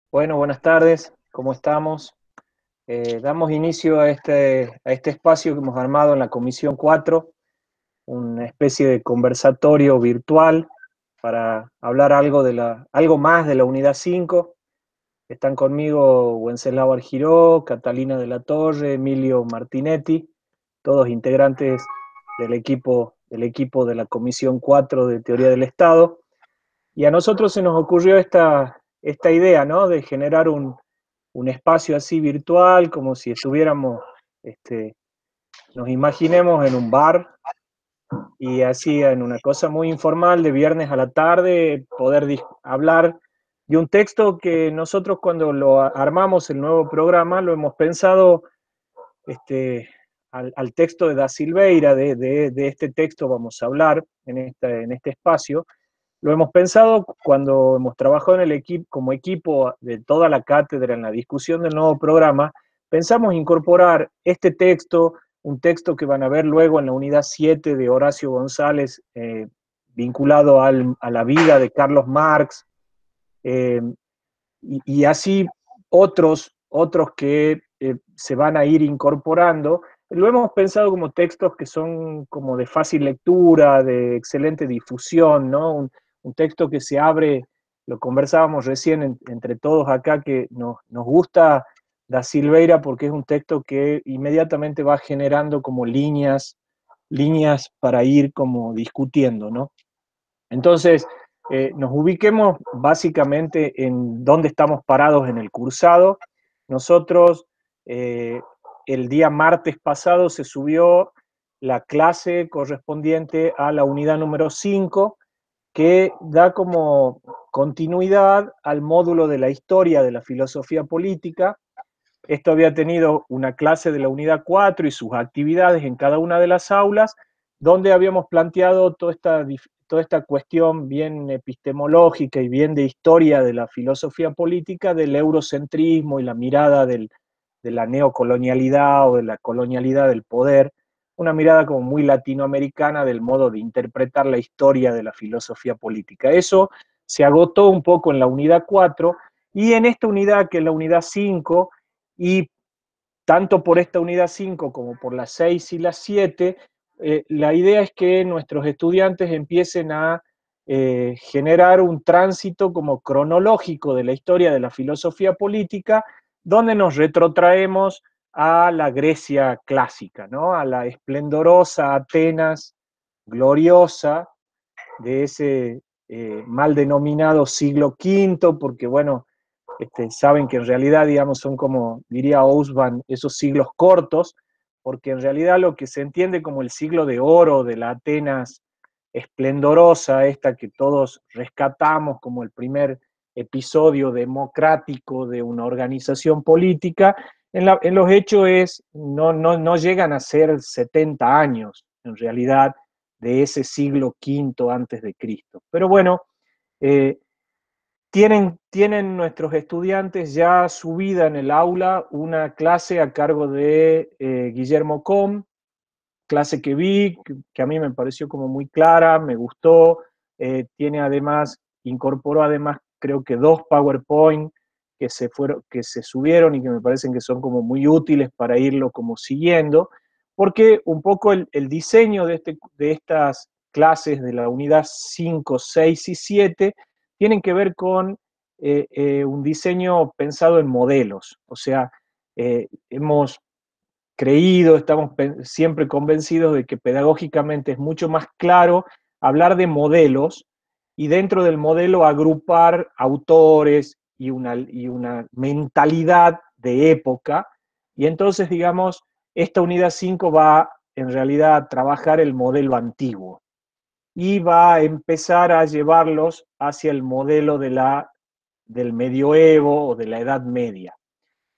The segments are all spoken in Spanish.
Bueno, buenas tardes, ¿cómo estamos? Damos inicio a este espacio que hemos armado en la Comisión 4, una especie de conversatorio virtual para hablar algo más de la Unidad 5. Están conmigo Wenceslao Argiró, Catalina de la Torre, Emilio Martinetti, todos integrantes del equipo de la Comisión 4 de Teoría del Estado. Y a nosotros se nos ocurrió esta idea, ¿no? De generar un espacio así virtual, como si estuviéramos, nos imaginemos en un bar y así en una cosa muy informal de viernes a la tarde, poder hablar de un texto que nosotros cuando lo armamos el nuevo programa lo hemos pensado este, al texto de Da Silveira, de este texto vamos a hablar en este espacio. Lo hemos pensado cuando hemos trabajado en el equipo, como equipo de toda la cátedra en la discusión del nuevo programa, pensamos incorporar este texto, un texto que van a ver luego en la unidad 7 de Horacio González, vinculado a la vida de Carlos Marx, eh, y así otros que se van a ir incorporando. Lo hemos pensado como textos que son como de fácil lectura, de excelente difusión, ¿no? Un texto que se abre, lo conversábamos recién entre todos acá, que nos gusta Da Silveira porque es un texto que inmediatamente va generando como líneas para ir como discutiendo, ¿no? Entonces, nos ubiquemos básicamente en dónde estamos parados en el cursado. Nosotros, el día martes pasado se subió la clase correspondiente a la unidad número 5, que da como continuidad al módulo de la historia de la filosofía política. Esto había tenido una clase de la unidad 4 y sus actividades en cada una de las aulas, donde habíamos planteado toda esta cuestión bien epistemológica y bien de historia de la filosofía política, del eurocentrismo y la mirada de la neocolonialidad o de la colonialidad del poder, una mirada como muy latinoamericana del modo de interpretar la historia de la filosofía política. Eso se agotó un poco en la unidad 4 y en esta unidad, que es la unidad 5, y tanto por esta unidad 5 como por las 6 y las 7, la idea es que nuestros estudiantes empiecen a generar un tránsito como cronológico de la historia de la filosofía política, donde nos retrotraemos a la Grecia clásica, ¿no? A la esplendorosa Atenas gloriosa de ese mal denominado siglo V, porque bueno, saben que en realidad, digamos, son como, diría Ausban, esos siglos cortos, porque en realidad lo que se entiende como el siglo de oro de la Atenas esplendorosa, esta que todos rescatamos como el primer episodio democrático de una organización política, en los hechos no llegan a ser 70 años, en realidad, de ese siglo V antes de Cristo. Pero bueno, eh, tienen nuestros estudiantes ya subida en el aula una clase a cargo de Guillermo Com, clase que vi, que a mí me pareció como muy clara, me gustó, tiene además, incorporó además creo que dos PowerPoint que se subieron y que me parecen que son como muy útiles para irlo como siguiendo, porque un poco el diseño de estas clases de la unidad 5, 6 y 7 tienen que ver con un diseño pensado en modelos, o sea, hemos estamos siempre convencidos de que pedagógicamente es mucho más claro hablar de modelos y dentro del modelo agrupar autores y una mentalidad de época. Y entonces, digamos, esta unidad 5 va en realidad a trabajar el modelo antiguo y va a empezar a llevarlos hacia el modelo del medioevo o de la Edad Media.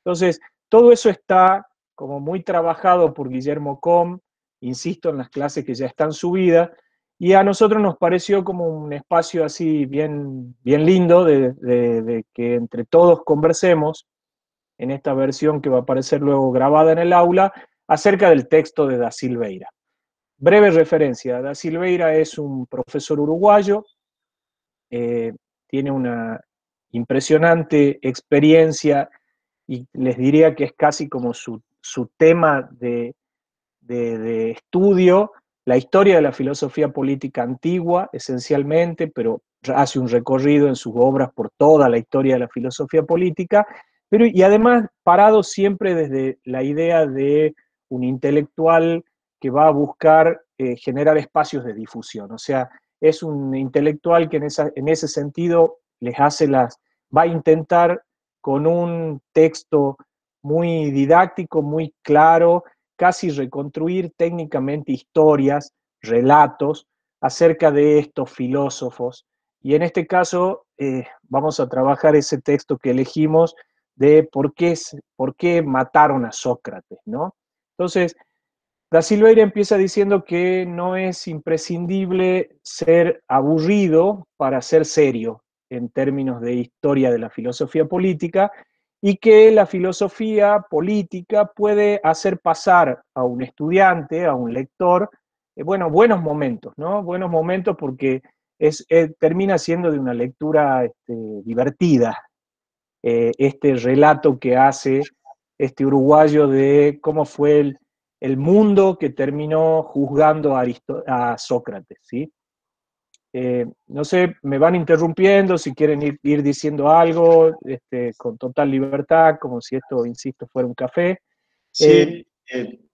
Entonces, todo eso está como muy trabajado por Guillermo Com, insisto, en las clases que ya están subidas, y a nosotros nos pareció como un espacio así bien lindo de que entre todos conversemos en esta versión que va a aparecer luego grabada en el aula acerca del texto de Da Silveira. Breve referencia, Da Silveira es un profesor uruguayo, eh, tiene impresionante experiencia y les diría que es casi como su tema de estudio, la historia de la filosofía política antigua, esencialmente, pero hace un recorrido en sus obras por toda la historia de la filosofía política, pero y además parado siempre desde la idea de un intelectual que va a buscar generar espacios de difusión. O sea, es un intelectual que en ese sentido les hace va a intentar con un texto muy didáctico, muy claro, casi reconstruir técnicamente historias, relatos acerca de estos filósofos. Y en este caso vamos a trabajar ese texto que elegimos de por qué mataron a Sócrates, ¿no? Entonces, Da Silveira empieza diciendo que no es imprescindible ser aburrido para ser serio en términos de historia de la filosofía política y que la filosofía política puede hacer pasar a un estudiante, a un lector, bueno, buenos momentos, ¿no? Buenos momentos porque termina siendo de una lectura divertida, este relato que hace este uruguayo de cómo fue el mundo que terminó juzgando a Sócrates, ¿sí? No sé, me van interrumpiendo si quieren ir diciendo algo con total libertad, como si esto, insisto, fuera un café. Sí,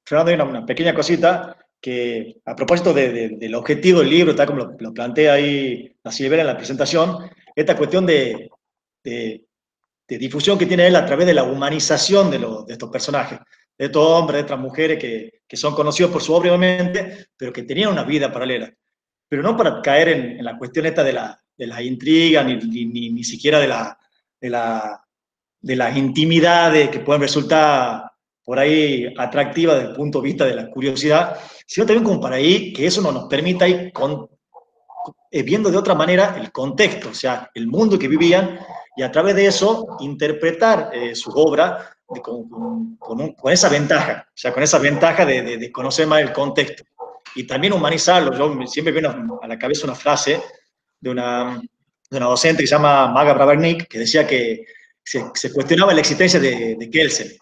Fernando, hay una pequeña cosita que a propósito del objetivo del libro, tal como lo plantea ahí la Silvera en la presentación, esta cuestión de, de difusión que tiene él a través de la humanización de estos personajes, de estos hombres, de estas mujeres que son conocidos por su obra, obviamente, pero que tenían una vida paralela. Pero no para caer en la cuestión esta de la intriga, ni siquiera de la de las intimidades que pueden resultar por ahí atractivas desde el punto de vista de la curiosidad, sino también como para ahí que eso no nos permita ir viendo de otra manera el contexto, o sea, el mundo que vivían, y a través de eso interpretar su obra con esa ventaja, o sea, con esa ventaja de conocer más el contexto. Y también humanizarlo. Yo siempre viene a la cabeza una frase de una docente que se llama Maga Bravernik, que decía que se cuestionaba la existencia de Kelsen,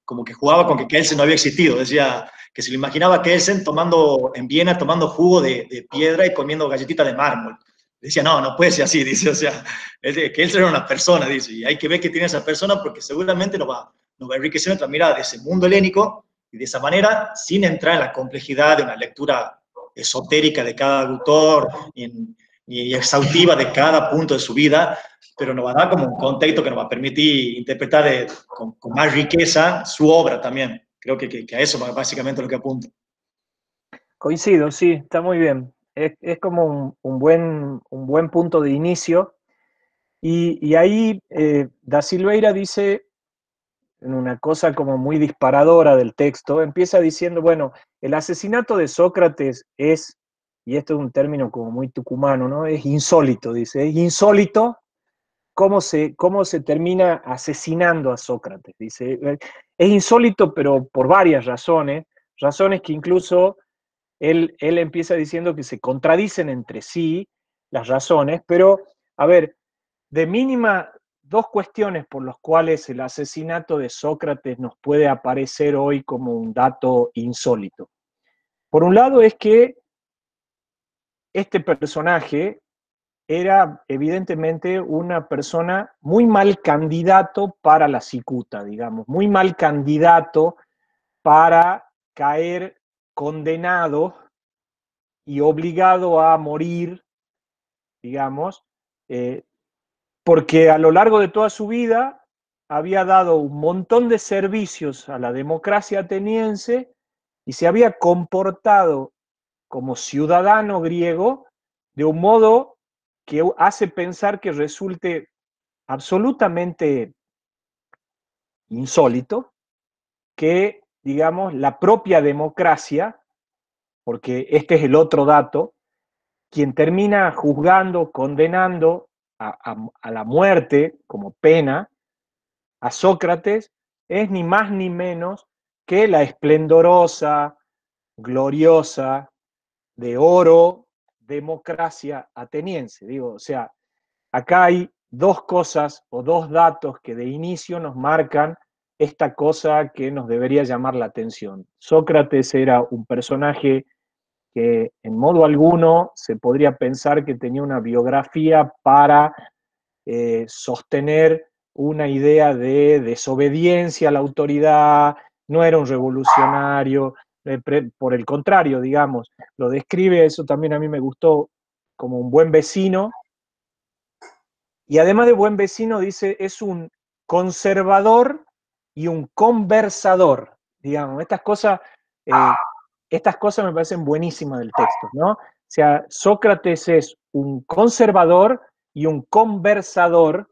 como que jugaba con que Kelsen no había existido, decía que se lo imaginaba Kelsen tomando en Viena, tomando jugo de piedra y comiendo galletitas de mármol. Decía, no, no puede ser así, dice, o sea, Kelsen era una persona, dice, y hay que ver que tiene esa persona porque seguramente nos va a enriquecer nuestra mirada de ese mundo helénico y de esa manera, sin entrar en la complejidad de una lectura esotérica de cada autor y exhaustiva de cada punto de su vida, pero nos va a dar como un contexto que nos va a permitir interpretar con más riqueza su obra también. Creo que a eso básicamente lo que apunta. Coincido, sí, está muy bien. Es como un buen punto de inicio. Y ahí Da Silveira dice, en una cosa como muy disparadora del texto, empieza diciendo, bueno, el asesinato de Sócrates es, y esto es un término como muy tucumano, ¿no? Es insólito, dice, es insólito cómo se termina asesinando a Sócrates, dice. Es insólito, pero por varias razones, razones que incluso él empieza diciendo que se contradicen entre sí las razones, pero, a ver, de mínima, dos cuestiones por las cuales el asesinato de Sócrates nos puede aparecer hoy como un dato insólito. Por un lado es que este personaje era evidentemente una persona muy mal candidato para la cicuta, digamos, muy mal candidato para caer condenado y obligado a morir, digamos, eh, porque a lo largo de toda su vida había dado un montón de servicios a la democracia ateniense y se había comportado como ciudadano griego de un modo que hace pensar que resulte absolutamente insólito que, digamos, la propia democracia, porque este es el otro dato, quien termina juzgando, condenando a la muerte como pena a Sócrates, es ni más ni menos que la esplendorosa, gloriosa, de oro democracia ateniense. Digo, o sea, acá hay dos cosas o dos datos que de inicio nos marcan esta cosa que nos debería llamar la atención. Sócrates era un personaje que en modo alguno se podría pensar que tenía una biografía para sostener una idea de desobediencia a la autoridad, no era un revolucionario, por el contrario, digamos, lo describe, eso también a mí me gustó, como un buen vecino, y además de buen vecino dice, es un conservador y un conversador, digamos, estas cosas me parecen buenísimas del texto, ¿no? O sea, Sócrates es un conservador y un conversador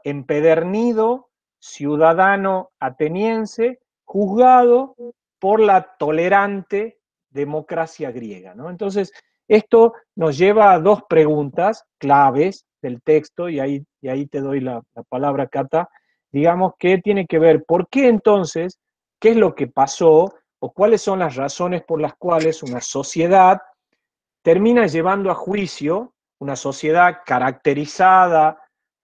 empedernido, ciudadano ateniense, juzgado por la tolerante democracia griega, ¿no? Entonces, esto nos lleva a dos preguntas claves del texto, y ahí te doy la palabra, Cata, digamos, que tiene que ver, ¿por qué entonces, qué es lo que pasó, o cuáles son las razones por las cuales una sociedad termina llevando a juicio, una sociedad caracterizada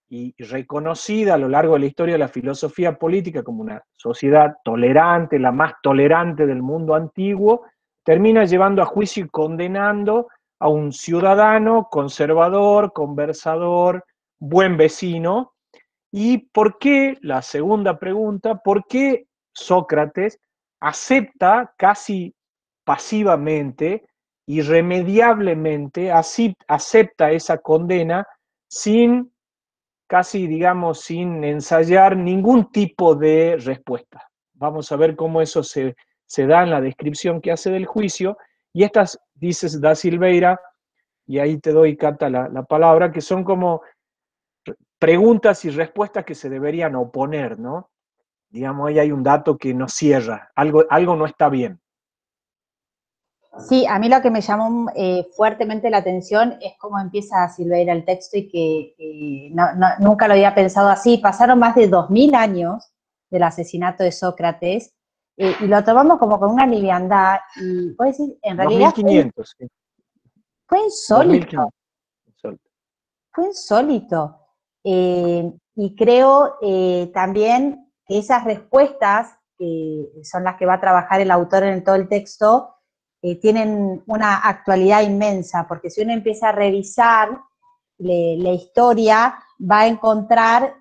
y reconocida a lo largo de la historia de la filosofía política como una sociedad tolerante, la más tolerante del mundo antiguo, termina llevando a juicio y condenando a un ciudadano conservador, conversador, buen vecino. ¿Y por qué, la segunda pregunta, por qué Sócrates acepta casi pasivamente, irremediablemente, así acepta esa condena sin, casi digamos, sin ensayar ningún tipo de respuesta? Vamos a ver cómo eso se da en la descripción que hace del juicio, y estas, dices Da Silveira, y ahí te doy, Cata, la palabra, que son como preguntas y respuestas que se deberían oponer, ¿no? Digamos, ahí hay un dato que nos cierra, algo no está bien. Sí, a mí lo que me llamó fuertemente la atención es cómo empieza Silveira el texto y que nunca lo había pensado así. Pasaron más de 2000 años del asesinato de Sócrates y lo tomamos como con una liviandad y puedo decir, en realidad 2500. Sí. Fue insólito. 2500. Fue insólito. Y creo también que esas respuestas, que son las que va a trabajar el autor en todo el texto, tienen una actualidad inmensa, porque si uno empieza a revisar la historia, va a encontrar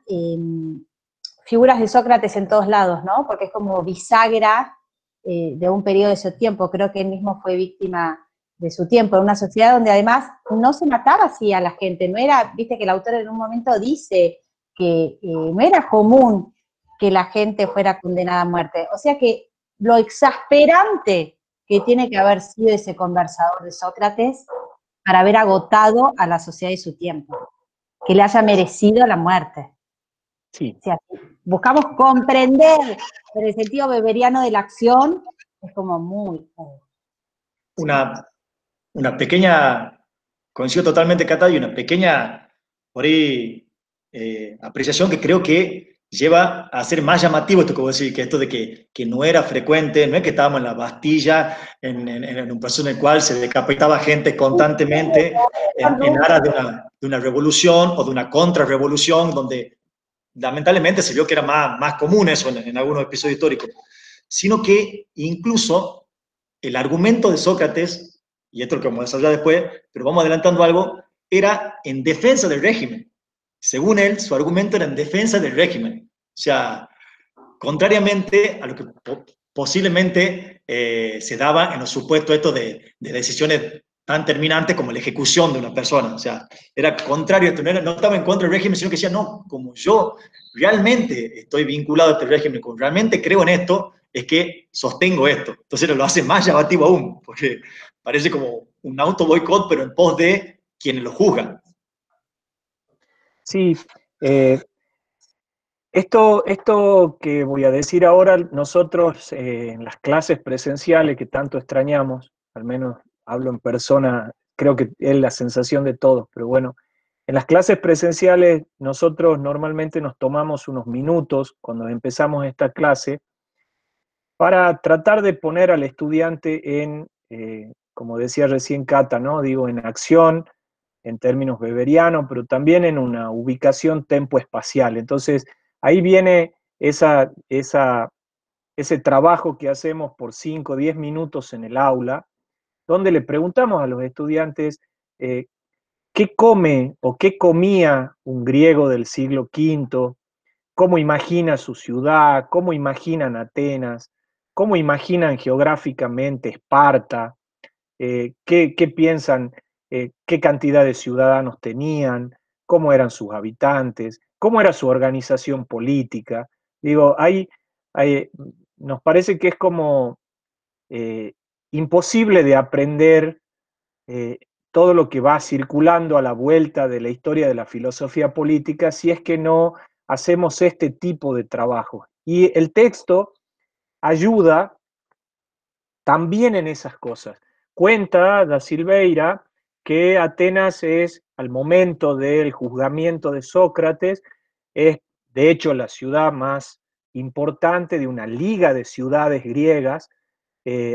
figuras de Sócrates en todos lados, ¿no? Porque es como bisagra de un periodo de su tiempo. Creo que él mismo fue víctima de su tiempo, en una sociedad donde además no se mataba así a la gente, no era, viste que el autor en un momento dice que no era común que la gente fuera condenada a muerte. O sea que lo exasperante que tiene que haber sido ese conversador de Sócrates para haber agotado a la sociedad de su tiempo, que le haya merecido la muerte. Sí. O sea, buscamos comprender en el sentido beberiano de la acción, es como muy... Una pequeña, coincido totalmente, Cata, y una pequeña, por ahí, apreciación que creo que lleva a ser más llamativo esto que vos decís, que esto de que no era frecuente, no es que estábamos en la Bastilla, en un proceso en el cual se decapitaba gente constantemente en aras de una revolución o de una contrarrevolución, donde lamentablemente se vio que era más común eso en algunos episodios históricos, sino que incluso el argumento de Sócrates, y esto es lo que vamos a desarrollar después, pero vamos adelantando algo, era en defensa del régimen. Según él, su argumento era en defensa del régimen. O sea, contrariamente a lo que posiblemente se daba en los supuestos estos de decisiones tan terminantes como la ejecución de una persona. O sea, era contrario a esto, no estaba en contra del régimen, sino que decía, no, como yo realmente estoy vinculado a este régimen, como realmente creo en esto, es que sostengo esto. Entonces lo hace más llamativo aún, porque parece como un auto boicot, pero en pos de quienes lo juzgan. Sí, esto que voy a decir ahora, nosotros en las clases presenciales que tanto extrañamos, al menos hablo en persona, creo que es la sensación de todos, pero bueno, en las clases presenciales nosotros normalmente nos tomamos unos minutos cuando empezamos esta clase para tratar de poner al estudiante en, como decía recién Cata, ¿no? Digo, en acción, en términos weberianos, pero también en una ubicación tempo-espacial. Entonces, ahí viene ese trabajo que hacemos por 5 o 10 minutos en el aula, donde le preguntamos a los estudiantes qué come o qué comía un griego del siglo V, cómo imagina su ciudad, cómo imaginan Atenas, cómo imaginan geográficamente Esparta, qué piensan, qué cantidad de ciudadanos tenían, cómo eran sus habitantes, cómo era su organización política. Digo, nos parece que es como imposible de aprender eh, todo lo que va circulando a la vuelta de la historia de la filosofía política si es que no hacemos este tipo de trabajo. Y el texto ayuda también en esas cosas. Cuenta Da Silveira que Atenas es, al momento del juzgamiento de Sócrates, es de hecho la ciudad más importante de una liga de ciudades griegas.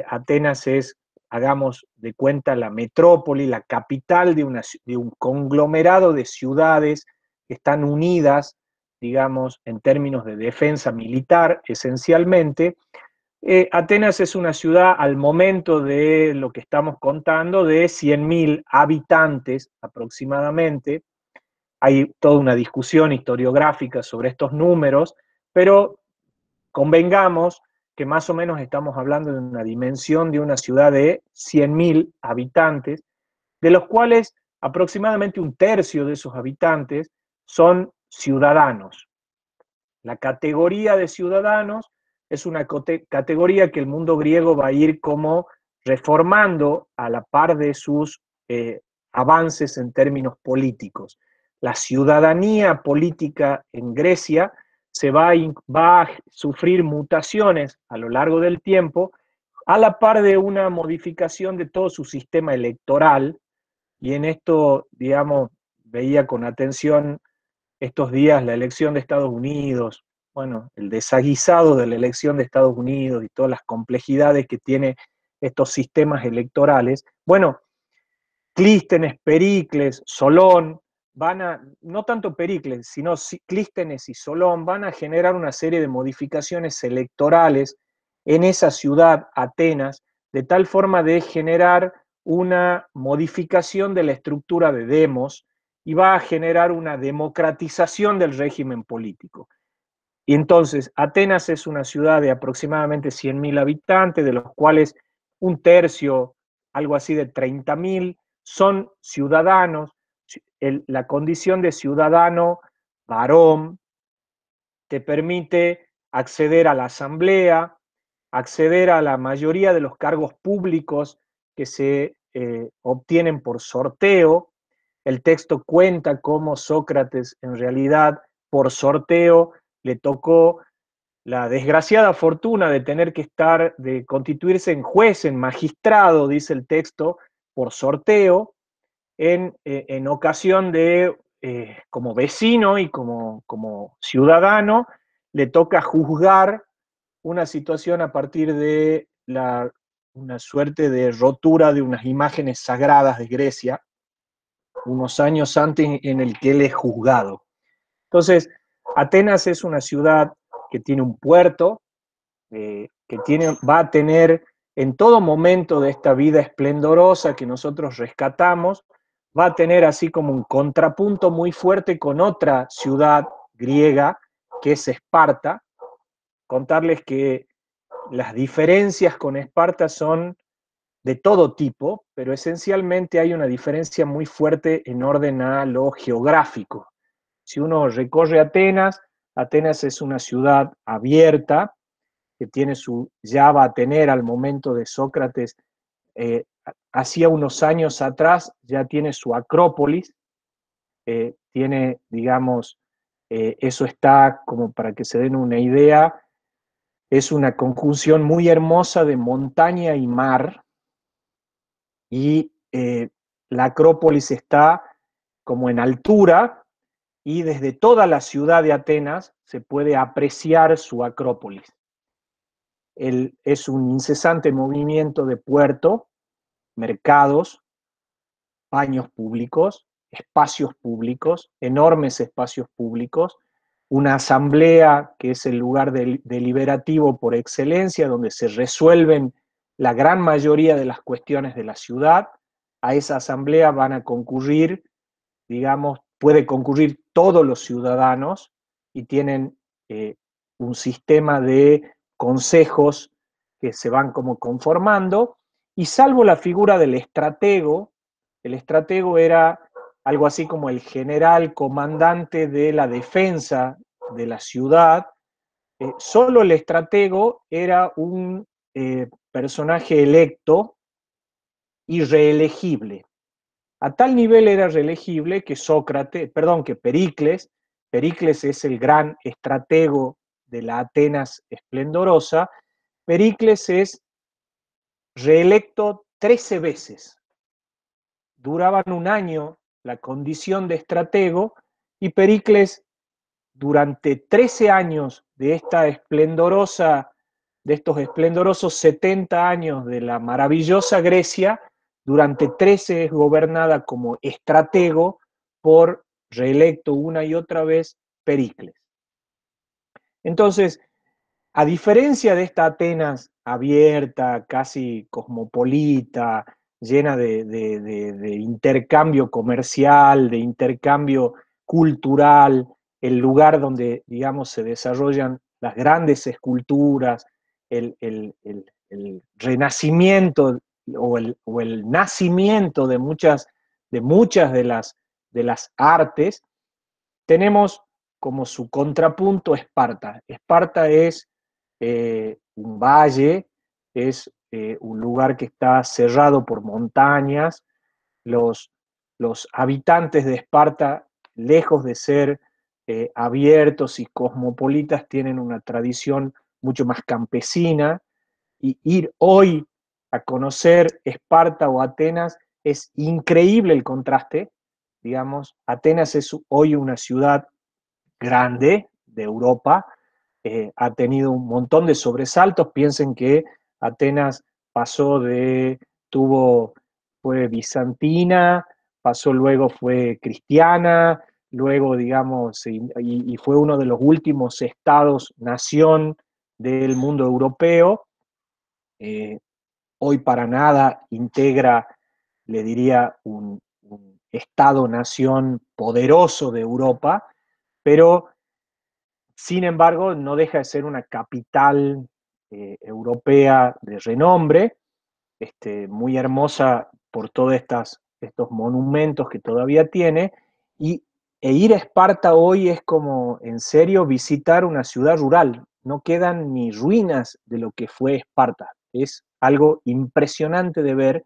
Atenas es, hagamos de cuenta, la metrópoli, la capital de un conglomerado de ciudades que están unidas, digamos, en términos de defensa militar, esencialmente. Atenas es una ciudad, al momento de lo que estamos contando, de 100.000 habitantes aproximadamente. Hay toda una discusión historiográfica sobre estos números, pero convengamos que más o menos estamos hablando de una dimensión de una ciudad de 100.000 habitantes, de los cuales aproximadamente un tercio de esos habitantes son ciudadanos. La categoría de ciudadanos es una categoría que el mundo griego va a ir como reformando a la par de sus avances en términos políticos. La ciudadanía política en Grecia va a sufrir mutaciones a lo largo del tiempo, a la par de una modificación de todo su sistema electoral, y en esto, digamos, veía con atención estos días la elección de Estados Unidos, bueno, el desaguisado de la elección de Estados Unidos y todas las complejidades que tiene estos sistemas electorales. Bueno, Clístenes, Pericles, Solón, no tanto Pericles, sino Clístenes y Solón van a generar una serie de modificaciones electorales en esa ciudad, Atenas, de tal forma de generar una modificación de la estructura de demos y va a generar una democratización del régimen político. Y entonces, Atenas es una ciudad de aproximadamente 100.000 habitantes, de los cuales un tercio, algo así de 30.000, son ciudadanos. La condición de ciudadano varón te permite acceder a la asamblea, acceder a la mayoría de los cargos públicos que se obtienen por sorteo. El texto cuenta cómo Sócrates, en realidad, por sorteo, le tocó la desgraciada fortuna de tener que de constituirse en juez, en magistrado, dice el texto, por sorteo, en ocasión de, como vecino y como ciudadano, le toca juzgar una situación a partir de una suerte de rotura de unas imágenes sagradas de Grecia, unos años antes en el que él es juzgado. Entonces, Atenas es una ciudad que tiene un puerto, va a tener en todo momento de esta vida esplendorosa que nosotros rescatamos, va a tener así como un contrapunto muy fuerte con otra ciudad griega, que es Esparta. Contarles que las diferencias con Esparta son de todo tipo, pero esencialmente hay una diferencia muy fuerte en orden a lo geográfico. Si uno recorre Atenas, Atenas es una ciudad abierta, que ya va a tener al momento de Sócrates, hacía unos años atrás, ya tiene su acrópolis, tiene, digamos, eso está, como para que se den una idea, es una conjunción muy hermosa de montaña y mar, y la Acrópolis está como en altura, y desde toda la ciudad de Atenas se puede apreciar su Acrópolis. Es un incesante movimiento de puerto, mercados, baños públicos, espacios públicos, enormes espacios públicos, una asamblea que es el lugar deliberativo por excelencia, donde se resuelven la gran mayoría de las cuestiones de la ciudad. A esa asamblea van a concurrir, digamos, puede concurrir todos los ciudadanos y tienen un sistema de consejos que se van como conformando, y salvo la figura del estratego, el estratego era algo así como el general comandante de la defensa de la ciudad, solo el estratego era un personaje electo y reelegible. A tal nivel era reelegible que Pericles es el gran estratego de la Atenas esplendorosa, Pericles es reelecto 13 veces. Duraban un año la condición de estratego y Pericles, durante 13 años de estos esplendorosos 70 años de la maravillosa Grecia, durante 13 es gobernada como estratego por, reelecto una y otra vez, Pericles. Entonces, a diferencia de esta Atenas abierta, casi cosmopolita, llena de intercambio comercial, de intercambio cultural, el lugar donde, digamos, se desarrollan las grandes esculturas, el renacimiento o el nacimiento de muchas de las artes, tenemos como su contrapunto Esparta. Esparta es un valle, es un lugar que está cerrado por montañas. Los habitantes de Esparta, lejos de ser abiertos y cosmopolitas, tienen una tradición mucho más campesina, y ir hoy a conocer Esparta o Atenas es increíble el contraste. Digamos, Atenas es hoy una ciudad grande de Europa, ha tenido un montón de sobresaltos. Piensen que Atenas fue bizantina, pasó luego fue cristiana, luego, digamos, y fue uno de los últimos estados-nación del mundo europeo. Hoy para nada integra, le diría, un estado-nación poderoso de Europa, pero sin embargo no deja de ser una capital europea de renombre, muy hermosa por todos estos monumentos que todavía tiene, e ir a Esparta hoy es como, en serio, visitar una ciudad rural. No quedan ni ruinas de lo que fue Esparta. Es algo impresionante de ver,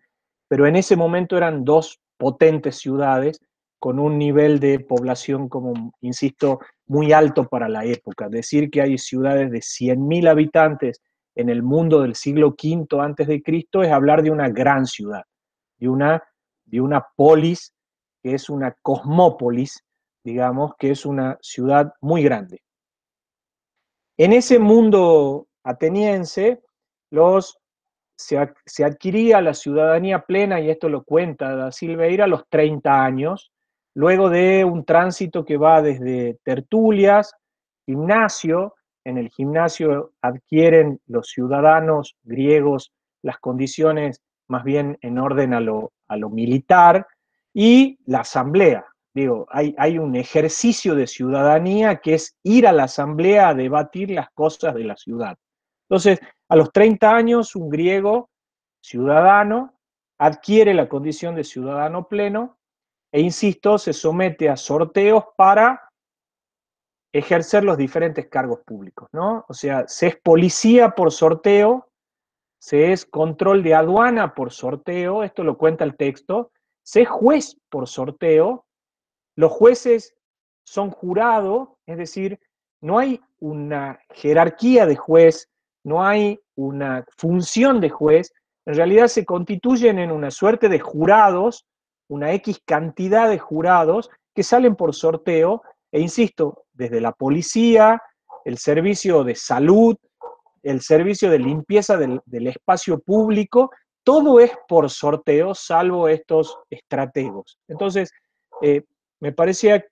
pero en ese momento eran dos potentes ciudades con un nivel de población, como insisto, muy alto para la época. Decir que hay ciudades de 100.000 habitantes en el mundo del siglo V antes de Cristo es hablar de una gran ciudad, de una polis, que es una cosmópolis, digamos, que es una ciudad muy grande. En ese mundo ateniense, se adquiría la ciudadanía plena, y esto lo cuenta Da Silveira, a los 30 años, luego de un tránsito que va desde tertulias, gimnasio. En el gimnasio adquieren los ciudadanos griegos las condiciones más bien en orden a lo militar, y la asamblea. Digo, hay un ejercicio de ciudadanía que es ir a la asamblea a debatir las cosas de la ciudad. Entonces, a los 30 años, un griego ciudadano adquiere la condición de ciudadano pleno e, insisto, se somete a sorteos para ejercer los diferentes cargos públicos, ¿no? O sea, se es policía por sorteo, se es control de aduana por sorteo, esto lo cuenta el texto, se es juez por sorteo. Los jueces son jurados, es decir, no hay una jerarquía de juez, no hay una función de juez, en realidad se constituyen en una suerte de jurados, una X cantidad de jurados que salen por sorteo, e insisto, desde la policía, el servicio de salud, el servicio de limpieza del espacio público, todo es por sorteo, salvo estos estrategos. Entonces, me parecía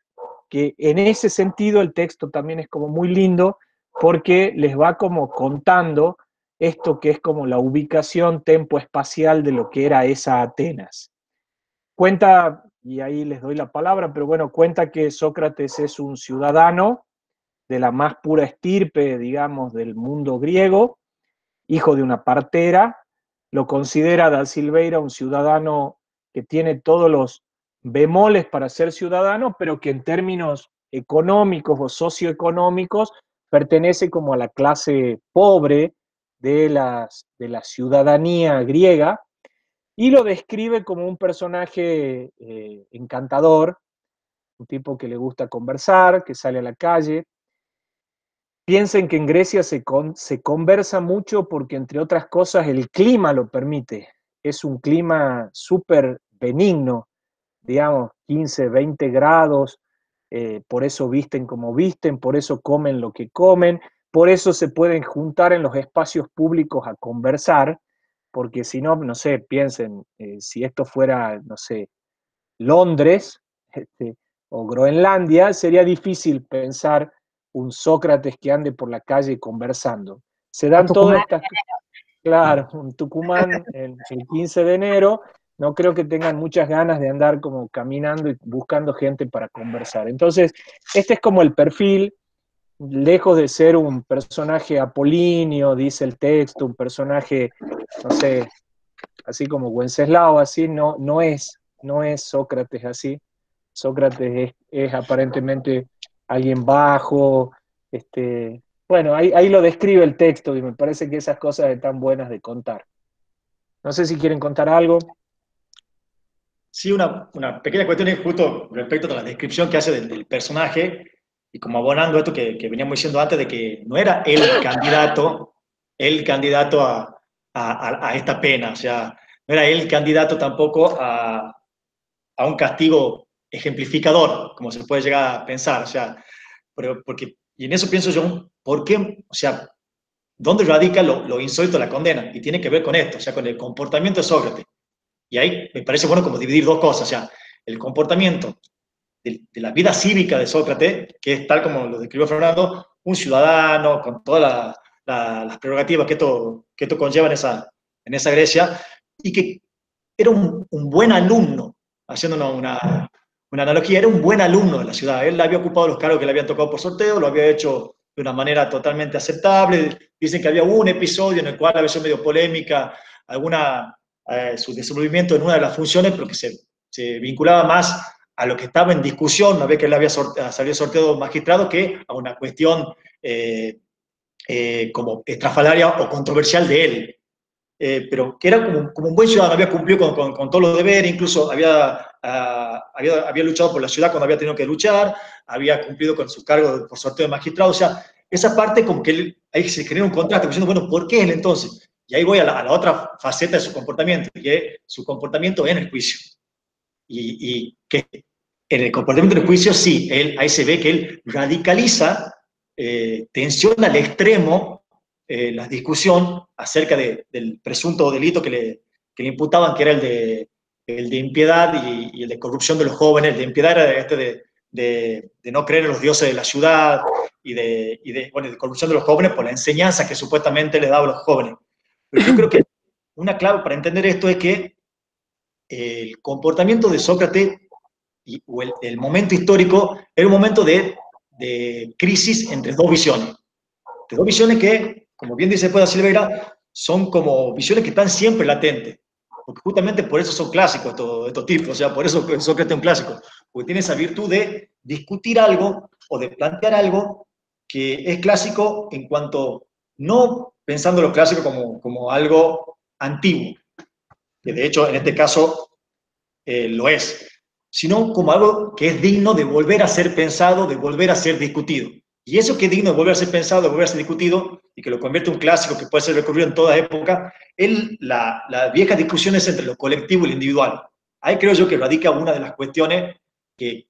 que en ese sentido el texto también es como muy lindo, porque les va como contando esto que es como la ubicación tempo-espacial de lo que era esa Atenas. Cuenta, y ahí les doy la palabra, pero bueno, cuenta que Sócrates es un ciudadano de la más pura estirpe, digamos, del mundo griego, hijo de una partera, lo considera Da Silveira un ciudadano que tiene todos los bemoles para ser ciudadano, pero que en términos económicos o socioeconómicos pertenece como a la clase pobre de la ciudadanía griega, y lo describe como un personaje encantador, un tipo que le gusta conversar, que sale a la calle. Piensen que en Grecia se conversa mucho porque, entre otras cosas, el clima lo permite. Es un clima súper benigno, digamos, 15, 20 grados, por eso visten como visten, por eso comen lo que comen, por eso se pueden juntar en los espacios públicos a conversar, porque si no, no sé, piensen, si esto fuera, no sé, Londres, o Groenlandia, sería difícil pensar un Sócrates que ande por la calle conversando. Se O dan todas Tucumán. estas, claro, un Tucumán el 15 de enero, no creo que tengan muchas ganas de andar como caminando y buscando gente para conversar. Entonces, este es como el perfil, lejos de ser un personaje apolíneo, dice el texto, un personaje, no sé, así como Wenceslao, así, no es Sócrates así. Sócrates es aparentemente alguien bajo, bueno, ahí lo describe el texto y me parece que esas cosas están buenas de contar. No sé si quieren contar algo. Sí, una pequeña cuestión es justo respecto a la descripción que hace del personaje, y como abonando esto que veníamos diciendo antes, de que no era el candidato a esta pena, o sea, no era el candidato tampoco a un castigo ejemplificador, como se puede llegar a pensar, o sea, porque, y en eso pienso yo, ¿por qué? O sea, ¿dónde radica lo insólito de la condena? Y tiene que ver con esto, o sea, con el comportamiento de Sócrates. Y ahí me parece bueno como dividir dos cosas, o sea, el comportamiento de la vida cívica de Sócrates, que es tal como lo describió Fernando, un ciudadano con todas las prerrogativas que esto conlleva en esa Grecia, y que era un buen alumno, haciendo una analogía, era un buen alumno de la ciudad. Él había ocupado los cargos que le habían tocado por sorteo, lo había hecho de una manera totalmente aceptable. Dicen que había un episodio en el cual había sido medio polémica, su desenvolvimiento en una de las funciones, pero que se vinculaba más a lo que estaba en discusión una vez que él había salido sorteado magistrado, que a una cuestión como estrafalaria o controversial de él. Pero que era como un buen ciudadano, había cumplido con todos los deberes, incluso había luchado por la ciudad cuando había tenido que luchar, había cumplido con sus cargos por sorteo de magistrado, o sea, esa parte como que ahí se genera un contraste, diciendo, bueno, ¿por qué él entonces? Y ahí voy a la otra faceta de su comportamiento, que es su comportamiento en el juicio. Y que en el comportamiento en el juicio, sí, ahí se ve que él radicaliza, tensiona al extremo la discusión acerca del presunto delito que le imputaban, que era el de impiedad y el de corrupción de los jóvenes. El de impiedad era de no creer en los dioses de la ciudad y de corrupción de los jóvenes por la enseñanza que supuestamente les daba a los jóvenes. Pero yo creo que una clave para entender esto es que el comportamiento de Sócrates o el momento histórico era un momento de crisis entre dos visiones. De dos visiones que, como bien dice Da Silveira, son como visiones que están siempre latentes. Porque justamente por eso son clásicos estos tipos, o sea, por eso Sócrates es un clásico. Porque tiene esa virtud de discutir algo o de plantear algo que es clásico en cuanto, no pensando lo clásico como algo antiguo, que de hecho en este caso lo es, sino como algo que es digno de volver a ser pensado, de volver a ser discutido. Y eso que es digno de volver a ser pensado, de volver a ser discutido, y que lo convierte en un clásico que puede ser recurrido en toda época, es las viejas discusiones entre lo colectivo y lo individual. Ahí creo yo que radica una de las cuestiones que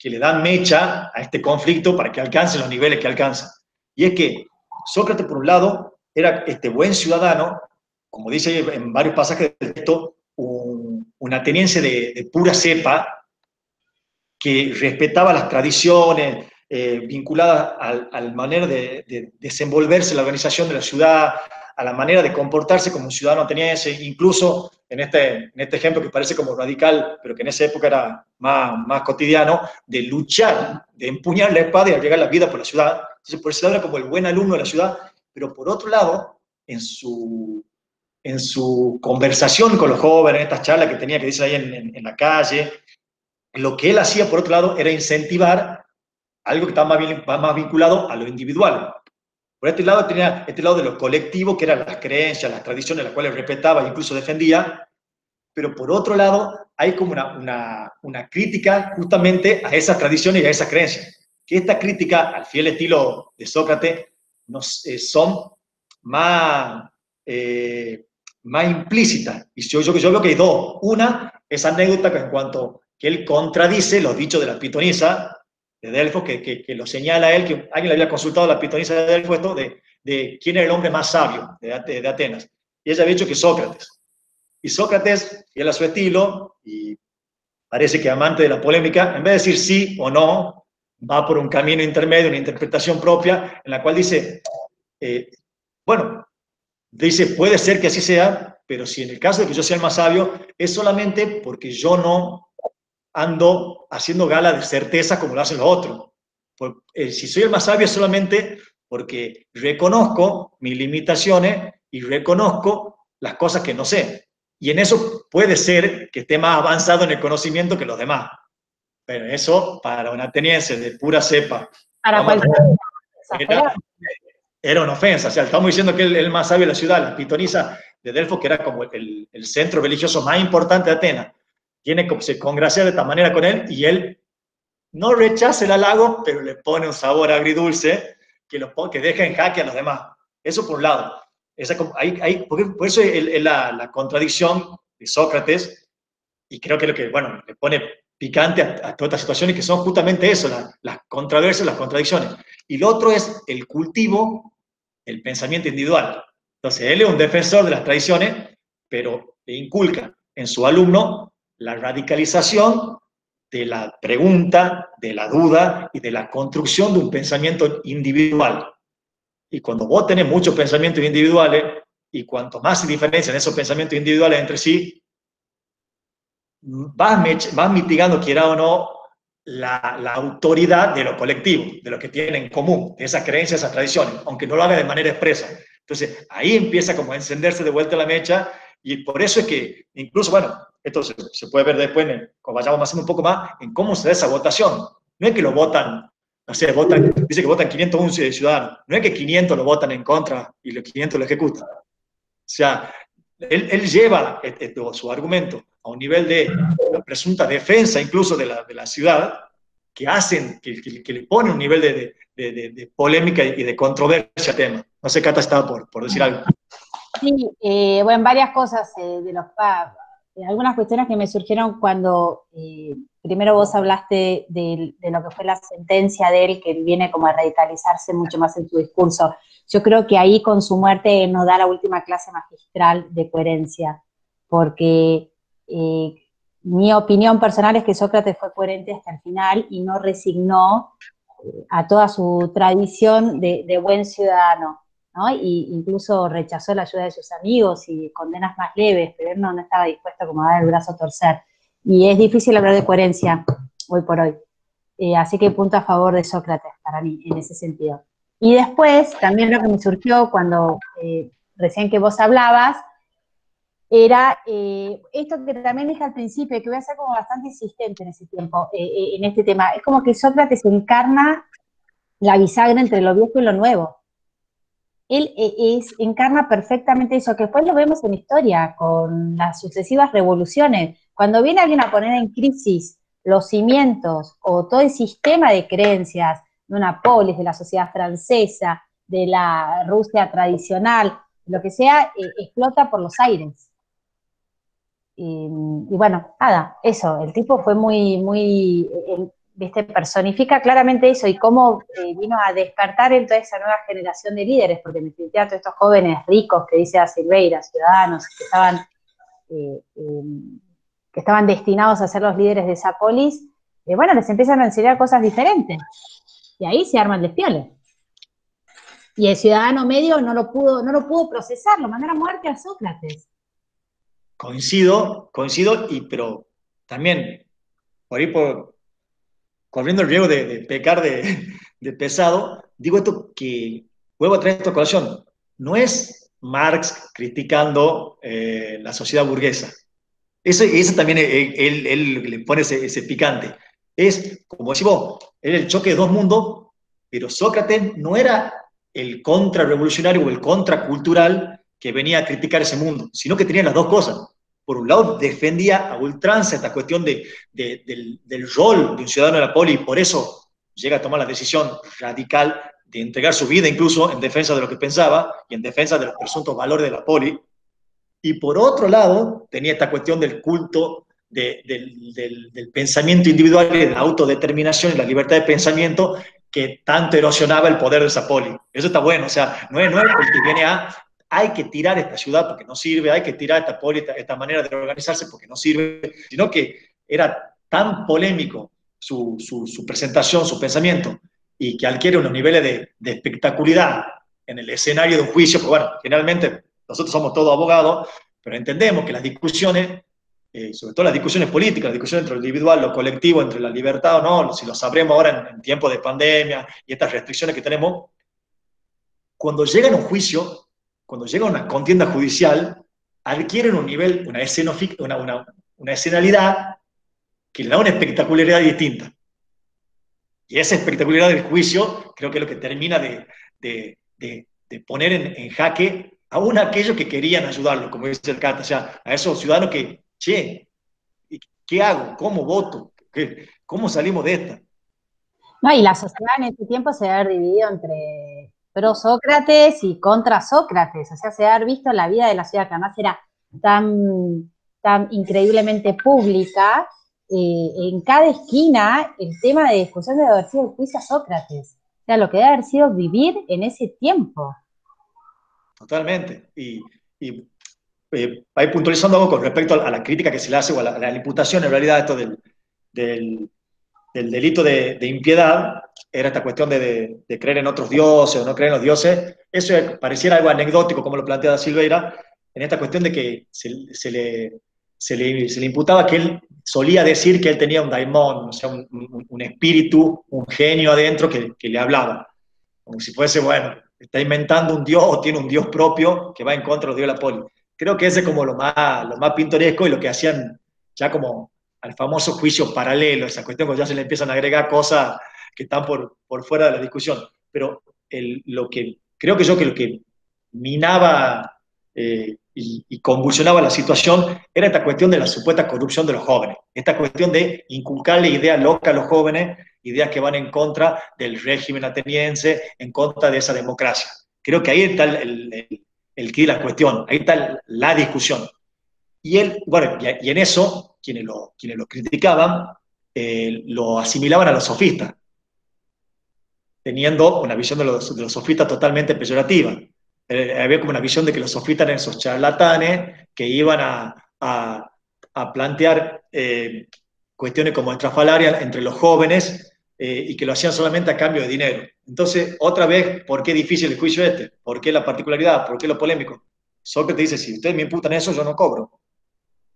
le dan mecha a este conflicto para que alcance los niveles que alcanza. Y es que Sócrates, por un lado, era este buen ciudadano, como dice en varios pasajes del texto, un ateniense de pura cepa, que respetaba las tradiciones vinculadas al manera de desenvolverse la organización de la ciudad, a la manera de comportarse como un ciudadano ateniense, incluso en este ejemplo que parece como radical, pero que en esa época era más cotidiano, de luchar, de empuñar la espada y arriesgar la vida por la ciudad. Entonces, por ese lado era como el buen alumno de la ciudad, pero por otro lado, en su conversación con los jóvenes, en estas charlas que tenía que decir ahí en la calle, lo que él hacía, por otro lado, era incentivar algo que estaba más vinculado a lo individual. Por este lado tenía este lado de lo colectivo, que eran las creencias, las tradiciones, las cuales respetaba e incluso defendía, pero por otro lado hay como una crítica justamente a esas tradiciones y a esas creencias. Que esta crítica, al fiel estilo de Sócrates, son más, más implícitas. Y yo veo que hay dos. Una, esa anécdota que en cuanto que él contradice los dichos de la pitonisa de Delfos, que lo señala a él, que alguien le había consultado a la pitonisa de Delfos esto de quién era el hombre más sabio de Atenas. Y ella había dicho que Sócrates. Y Sócrates, fiel a su estilo, y parece que amante de la polémica, en vez de decir sí o no, va por un camino intermedio, una interpretación propia, en la cual dice, bueno, dice, puede ser que así sea, pero si en el caso de que yo sea el más sabio, es solamente porque yo no ando haciendo gala de certeza como lo hacen los otros. Si soy el más sabio es solamente porque reconozco mis limitaciones y reconozco las cosas que no sé. Y en eso puede ser que esté más avanzado en el conocimiento que los demás. Pero eso, para un ateniense de pura cepa, Para cualquier era una ofensa. O sea, estamos diciendo que él es el más sabio de la ciudad. La pitonisa de Delfos, que era como el centro religioso más importante de Atenas, se congracia de esta manera con él y él no rechaza el halago, pero le pone un sabor agridulce que deja en jaque a los demás. Eso por un lado. Por eso es la contradicción de Sócrates, y creo que lo que, bueno, le pone picante a todas estas situaciones que son justamente eso, las controversias, las contradicciones. Y lo otro es el cultivo del pensamiento individual. Entonces, él es un defensor de las tradiciones, pero inculca en su alumno la radicalización de la pregunta, de la duda y de la construcción de un pensamiento individual. Y cuando vos tenés muchos pensamientos individuales, y cuanto más se diferencian esos pensamientos individuales entre sí, vas mitigando, quiera o no, la autoridad de lo colectivo, de lo que tienen en común, de esas creencias, esas tradiciones, aunque no lo haga de manera expresa. Entonces, ahí empieza como a encenderse de vuelta la mecha, y por eso es que, incluso, bueno, esto se puede ver después, cuando vayamos haciendo un poco más, en cómo se da esa votación. No es que lo votan, no sé, dice que votan 501 ciudadanos, no es que 500 lo votan en contra y los 500 lo ejecutan. O sea, él lleva su argumento a un nivel de la presunta defensa incluso de la ciudad, que hacen, que le pone un nivel de polémica y de controversia al tema. No sé, Cata estaba por decir algo. Sí, bueno, varias cosas algunas cuestiones que me surgieron cuando primero vos hablaste de lo que fue la sentencia de él, que viene como a radicalizarse mucho más en su discurso. Yo creo que ahí con su muerte nos da la última clase magistral de coherencia, porque mi opinión personal es que Sócrates fue coherente hasta el final y no resignó a toda su tradición de buen ciudadano, ¿no? Y incluso rechazó la ayuda de sus amigos y condenas más leves, pero él no estaba dispuesto como a dar el brazo a torcer. Y es difícil hablar de coherencia hoy por hoy. Así que punto a favor de Sócrates para mí, en ese sentido. Y después, también lo que me surgió cuando recién que vos hablabas, era esto que también dije al principio, que voy a ser como bastante insistente en ese tiempo, en este tema. Es como que Sócrates encarna la bisagra entre lo viejo y lo nuevo. Él encarna perfectamente eso, que después lo vemos en historia, con las sucesivas revoluciones. Cuando viene alguien a poner en crisis los cimientos o todo el sistema de creencias de una polis, de la sociedad francesa, de la Rusia tradicional, lo que sea, explota por los aires. Y bueno, nada, eso, el tipo fue muy ¿viste? Personifica claramente eso y cómo vino a despertar en toda esa nueva generación de líderes, porque en definitiva todos estos jóvenes ricos que dice a Silveira, ciudadanos, que estaban destinados a ser los líderes de esa polis, bueno, les empiezan a enseñar cosas diferentes. Y ahí se arma el despiole. Y el ciudadano medio no lo pudo procesar, lo mandaron a muerte a Sócrates. Coincido, pero también, corriendo el riesgo de pecar de pesado, digo esto que, vuelvo a traer esta colación, no es Marx criticando la sociedad burguesa. Eso también él le pone ese picante. Es, como decís vos, era el choque de dos mundos, pero Sócrates no era el contrarrevolucionario o el contracultural que venía a criticar ese mundo, sino que tenía las dos cosas. Por un lado, defendía a ultranza esta cuestión del rol de un ciudadano de la poli, y por eso llega a tomar la decisión radical de entregar su vida incluso en defensa de lo que pensaba y en defensa de los presuntos valores de la poli. Y por otro lado, tenía esta cuestión del culto del pensamiento individual y de la autodeterminación y la libertad de pensamiento que tanto erosionaba el poder de esa poli. Eso está bueno, o sea, no es el que viene a, hay que tirar esta ciudad porque no sirve, hay que tirar esta poli, esta manera de organizarse porque no sirve, sino que era tan polémico su presentación, su pensamiento, y que adquiere unos niveles de espectacularidad en el escenario de un juicio, pues bueno, generalmente nosotros somos todos abogados, pero entendemos que las discusiones, sobre todo las discusiones políticas, las discusiones entre lo individual, lo colectivo, entre la libertad o no, si lo sabremos ahora en tiempos de pandemia y estas restricciones que tenemos, cuando llegan a un juicio, cuando llega una contienda judicial, adquieren un nivel, una escenalidad que le da una espectacularidad distinta. Y esa espectacularidad del juicio creo que es lo que termina de poner en jaque aún aquellos que querían ayudarlo, como dice el Cata, o sea, a esos ciudadanos que, che, ¿qué hago? ¿Cómo voto? ¿Cómo salimos de esta? No, y la sociedad en ese tiempo se debe haber dividido entre pro Sócrates y contra Sócrates, o sea, se debe haber visto la vida de la ciudad, que además era tan increíblemente pública, en cada esquina el tema de discusión debe haber sido el juicio a Sócrates, o sea, lo que debe haber sido vivir en ese tiempo. Totalmente. Y ahí puntualizando algo con respecto a la crítica que se le hace o a la imputación en realidad esto del delito de impiedad, era esta cuestión de creer en otros dioses o no creer en los dioses. Eso pareciera algo anecdótico, como lo plantea Silveira, en esta cuestión de que se le imputaba que él solía decir que él tenía un daimon, o sea, un espíritu, un genio adentro que le hablaba. Como si fuese, bueno, está inventando un dios o tiene un dios propio que va en contra de los dios de la poli. Creo que ese es como lo más pintoresco y lo que hacían ya como al famoso juicio paralelo, esa cuestión cuando ya se le empiezan a agregar cosas que están por fuera de la discusión. Pero lo que creo que lo que minaba y convulsionaba la situación era esta cuestión de la supuesta corrupción de los jóvenes, esta cuestión de inculcarle ideas locas a los jóvenes, ideas que van en contra del régimen ateniense, en contra de esa democracia. Creo que ahí está el quid de la cuestión, ahí está la discusión. Y él, bueno, y en eso, quienes lo criticaban, lo asimilaban a los sofistas, teniendo una visión de los sofistas totalmente peyorativa. Había como una visión de que los sofistas eran esos charlatanes que iban a plantear cuestiones como estrafalarias entre los jóvenes y que lo hacían solamente a cambio de dinero. Entonces, otra vez, ¿por qué difícil el juicio este? ¿Por qué la particularidad? ¿Por qué lo polémico? Sócrates dice, si ustedes me imputan eso, yo no cobro.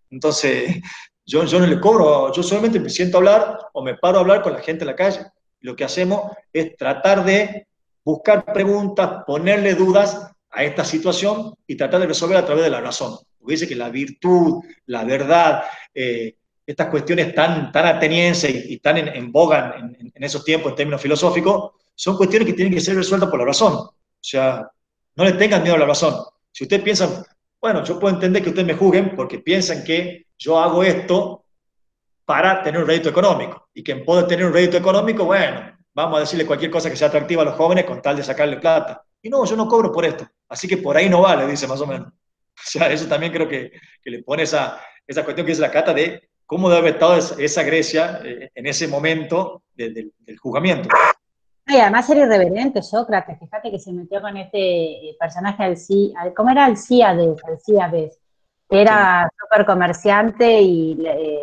Entonces, yo no le cobro, yo solamente me siento a hablar o me paro a hablar con la gente en la calle. Lo que hacemos es tratar de buscar preguntas, ponerle dudas a esta situación y tratar de resolver a través de la razón. Porque dice que la virtud, la verdad, estas cuestiones tan atenienses y tan en boga en esos tiempos en términos filosóficos, son cuestiones que tienen que ser resueltas por la razón. O sea, no le tengan miedo a la razón. Si ustedes piensan, bueno, yo puedo entender que ustedes me juzguen porque piensan que yo hago esto para tener un rédito económico. Y que en poder tener un rédito económico, bueno, vamos a decirle cualquier cosa que sea atractiva a los jóvenes con tal de sacarle plata. Y no, yo no cobro por esto. Así que por ahí no vale, dice más o menos. O sea, eso también creo que le pone esa cuestión que dice la Cata de cómo debe haber estado esa Grecia en ese momento del juzgamiento. Y además era irreverente Sócrates, fíjate que se metió con este personaje ¿cómo era? Alcíades, que era súper comerciante y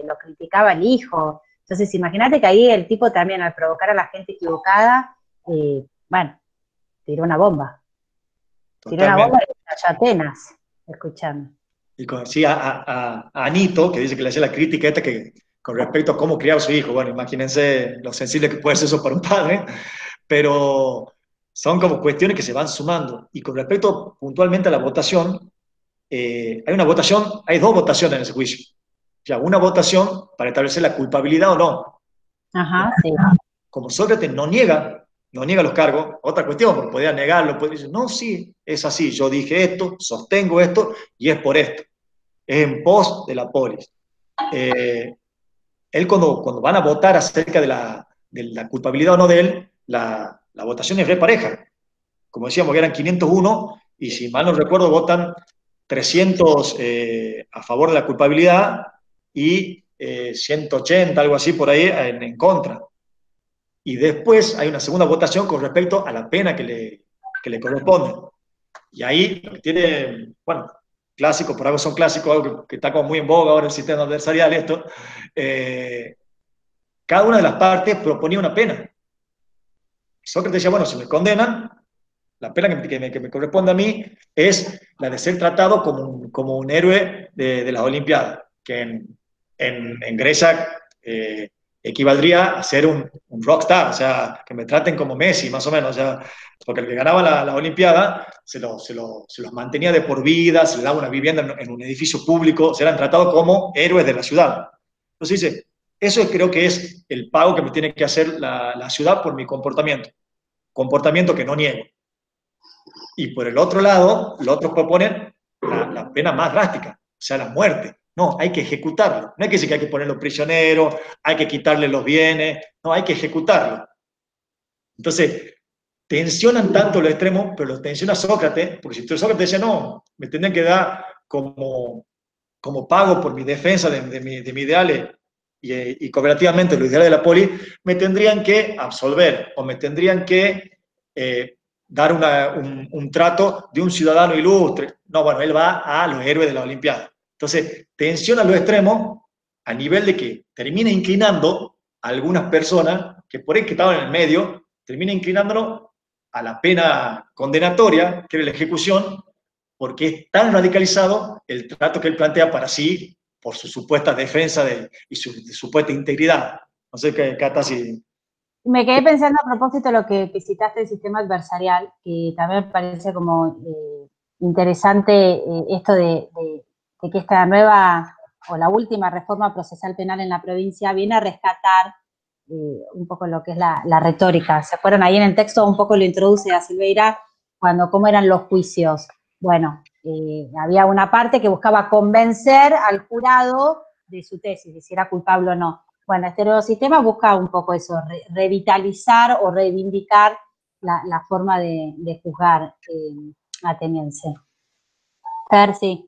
lo criticaba el hijo. Entonces, imagínate que ahí el tipo también, al provocar a la gente equivocada, bueno, tiró una bomba. Tiró una bomba y estalló Atenas, escuchando. Y conocí a Anito, que dice que le hacía la crítica esta que, con respecto a cómo criar a su hijo. Bueno, imagínense lo sensible que puede ser eso para un padre, pero son como cuestiones que se van sumando. Y con respecto puntualmente a la votación, hay una votación, hay dos votaciones en ese juicio. O sea, una votación para establecer la culpabilidad o no. Ajá, sí. Como Sócrates no niega los cargos, otra cuestión, porque podía negarlo, podía decir, no, sí, es así, yo dije esto, sostengo esto, y es por esto. Es en pos de la polis. Él cuando van a votar acerca de la culpabilidad o no de él, la votación es re pareja. Como decíamos, eran 501, y si mal no recuerdo, votan 300 a favor de la culpabilidad y 180, algo así por ahí, en contra. Y después hay una segunda votación con respecto a la pena que le corresponde. Y ahí tiene, bueno, clásicos, por algo son clásicos, algo que está como muy en boga ahora el sistema adversarial, esto. Cada una de las partes proponía una pena. Sócrates decía, bueno, si me condenan, la pena que me corresponde a mí es la de ser tratado como un héroe de las Olimpiadas, que en Grecia equivaldría a ser un rockstar, o sea, que me traten como Messi, más o menos, o sea, porque el que ganaba la Olimpiada se los mantenía de por vida, se le daba una vivienda en un edificio público, o sea, eran tratados como héroes de la ciudad. Entonces dice, eso creo que es el pago que me tiene que hacer la ciudad por mi comportamiento que no niego. Y por el otro lado, los otros proponen la pena más drástica, o sea, la muerte. No, hay que ejecutarlo. No hay que decir que hay que ponerlo prisionero, hay que quitarle los bienes, no, hay que ejecutarlo. Entonces, tensionan tanto los extremos, pero los tensiona Sócrates, porque si Sócrates decía, no, me tendrían que dar como pago por mi defensa de mi ideales y cooperativamente los ideales de la poli, me tendrían que absolver o me tendrían que dar un trato de un ciudadano ilustre. No, bueno, él va a los héroes de la Olimpiada. Entonces, tensiona los extremos a nivel de que termina inclinando a algunas personas que por ahí que estaban en el medio, termina inclinándolo a la pena condenatoria, que era la ejecución, porque es tan radicalizado el trato que él plantea para sí, por su supuesta defensa y su supuesta integridad. No sé, Cata, si... Me quedé pensando a propósito de lo que citaste del sistema adversarial, que también me parece como interesante esto de que esta nueva o la última reforma procesal penal en la provincia viene a rescatar un poco lo que es la retórica. ¿Se acuerdan? Ahí en el texto un poco lo introduce a Silveira cómo eran los juicios. Bueno, había una parte que buscaba convencer al jurado de su tesis, de si era culpable o no. Bueno, este nuevo sistema busca un poco eso, revitalizar o reivindicar la forma de juzgar ateniense. Fer, sí.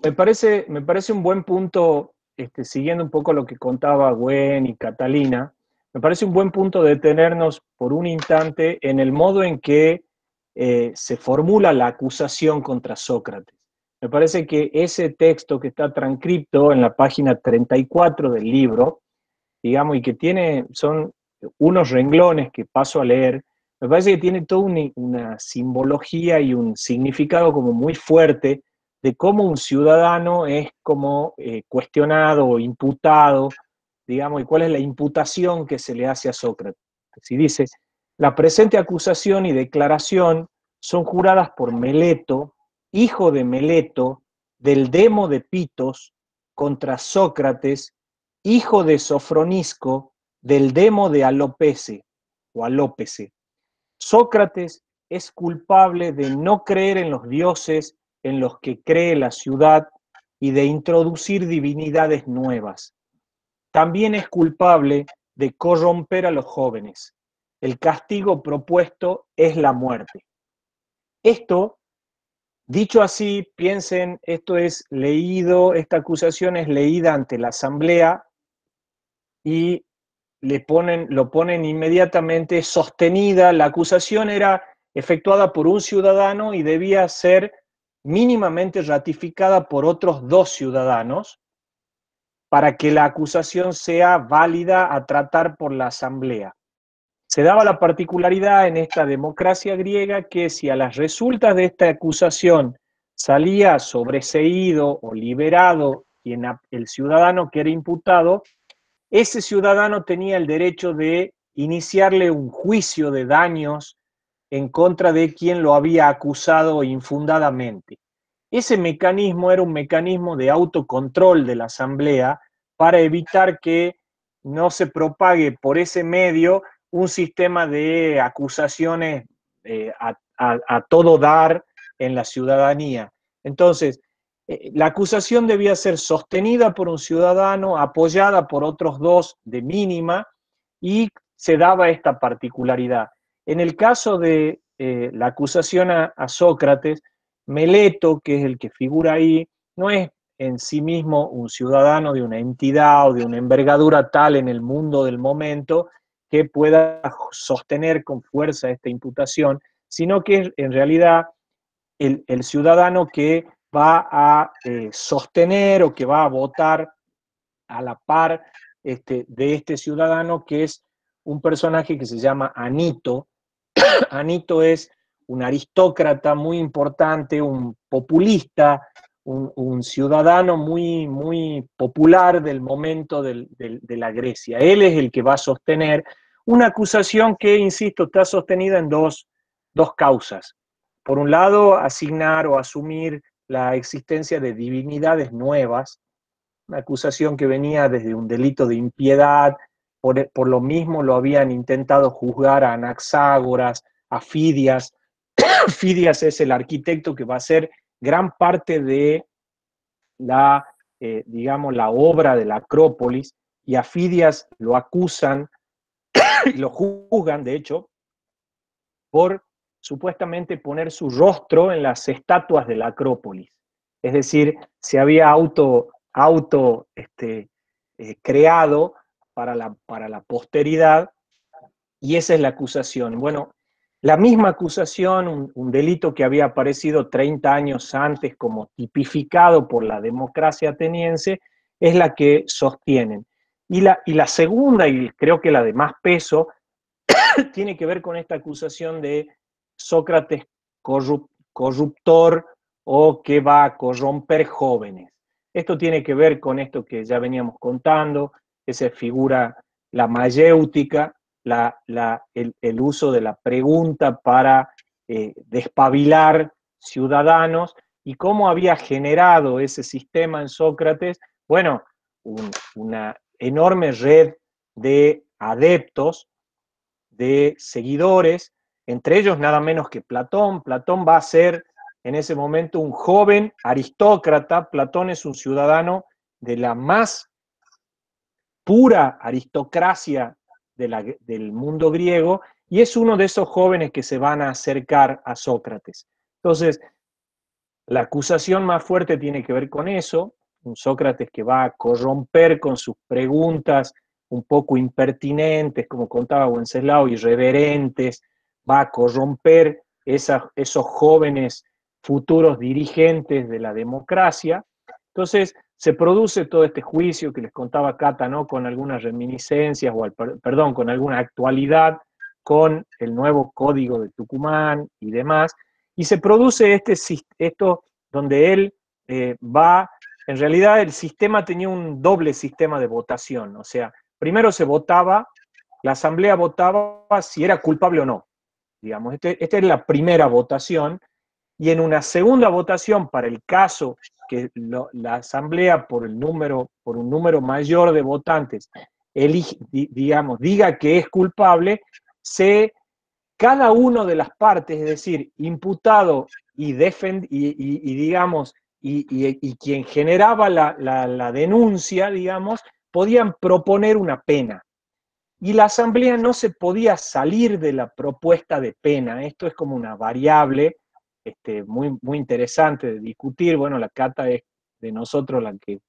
Me parece un buen punto, siguiendo un poco lo que contaba Gwen y Catalina, me parece un buen punto detenernos por un instante en el modo en que se formula la acusación contra Sócrates. Me parece que ese texto que está transcripto en la página 34 del libro, digamos, y que son unos renglones que paso a leer, me parece que tiene toda una simbología y un significado como muy fuerte de cómo un ciudadano es como cuestionado o imputado, digamos, y cuál es la imputación que se le hace a Sócrates. Y dice, la presente acusación y declaración son juradas por Meleto, hijo de Meleto, del Demo de Pitos, contra Sócrates, hijo de Sofronisco, del Demo de Alopece, o Alópece. Sócrates es culpable de no creer en los dioses en los que cree la ciudad y de introducir divinidades nuevas. También es culpable de corromper a los jóvenes. El castigo propuesto es la muerte. Esto, dicho así, piensen, esta acusación es leída ante la asamblea y lo ponen inmediatamente sostenida. La acusación era efectuada por un ciudadano y debía ser mínimamente ratificada por otros dos ciudadanos. para que la acusación sea válida a tratar por la asamblea. Se daba la particularidad en esta democracia griega que si a las resultas de esta acusación salía sobreseído o liberado el ciudadano que era imputado, ese ciudadano tenía el derecho de iniciarle un juicio de daños en contra de quien lo había acusado infundadamente. Ese mecanismo era un mecanismo de autocontrol de la asamblea para evitar que no se propague por ese medio un sistema de acusaciones a todo dar en la ciudadanía. Entonces, la acusación debía ser sostenida por un ciudadano, apoyada por otros dos de mínima, y se daba esta particularidad. En el caso de la acusación a Sócrates, Meleto, que es el que figura ahí, no es en sí mismo un ciudadano de una entidad o de una envergadura tal en el mundo del momento que pueda sostener con fuerza esta imputación, sino que es en realidad el ciudadano que va a sostener o que va a votar a la par de este ciudadano, que es un personaje que se llama Anito. Anito es un aristócrata muy importante, un populista, un ciudadano muy popular del momento de la Grecia. Él es el que va a sostener una acusación que, insisto, está sostenida en dos causas. Por un lado, asignar o asumir la existencia de divinidades nuevas, una acusación que venía desde un delito de impiedad, por lo mismo lo habían intentado juzgar a Anaxágoras, a Fidias. Fidias es el arquitecto que va a ser gran parte de digamos, la obra de la Acrópolis, y a Fidias lo acusan y lo juzgan, de hecho, por supuestamente poner su rostro en las estatuas de la Acrópolis. Es decir, se había creado para la posteridad, y esa es la acusación. Bueno, la misma acusación, un delito que había aparecido 30 años antes como tipificado por la democracia ateniense, es la que sostienen. Y la segunda, y creo que la de más peso, tiene que ver con esta acusación de Sócrates corruptor o que va a corromper jóvenes. Esto tiene que ver con esto que ya veníamos contando, que se figura la mayéutica, el uso de la pregunta para despabilar ciudadanos, y cómo había generado ese sistema en Sócrates, bueno, una enorme red de adeptos, de seguidores, entre ellos nada menos que Platón. Platón va a ser en ese momento un joven aristócrata. Platón es un ciudadano de la más pura aristocracia del mundo griego, y es uno de esos jóvenes que se van a acercar a Sócrates. Entonces, la acusación más fuerte tiene que ver con eso, un Sócrates que va a corromper con sus preguntas un poco impertinentes, como contaba Wenceslao, irreverentes, va a corromper esos jóvenes futuros dirigentes de la democracia. Entonces se produce todo este juicio que les contaba Cata, ¿no? Con algunas reminiscencias, con alguna actualidad, con el nuevo Código de Tucumán y demás, y se produce esto donde él en realidad el sistema tenía un doble sistema de votación, o sea, primero se votaba, la asamblea votaba si era culpable o no, digamos, esta es la primera votación, y en una segunda votación, para el caso que la asamblea por un número mayor de votantes diga que es culpable, cada uno de las partes, es decir, imputado y quien generaba la denuncia, digamos, podían proponer una pena. Y la asamblea no se podía salir de la propuesta de pena. Esto es como una variable muy interesante de discutir. Bueno, la Cata es de nosotros la que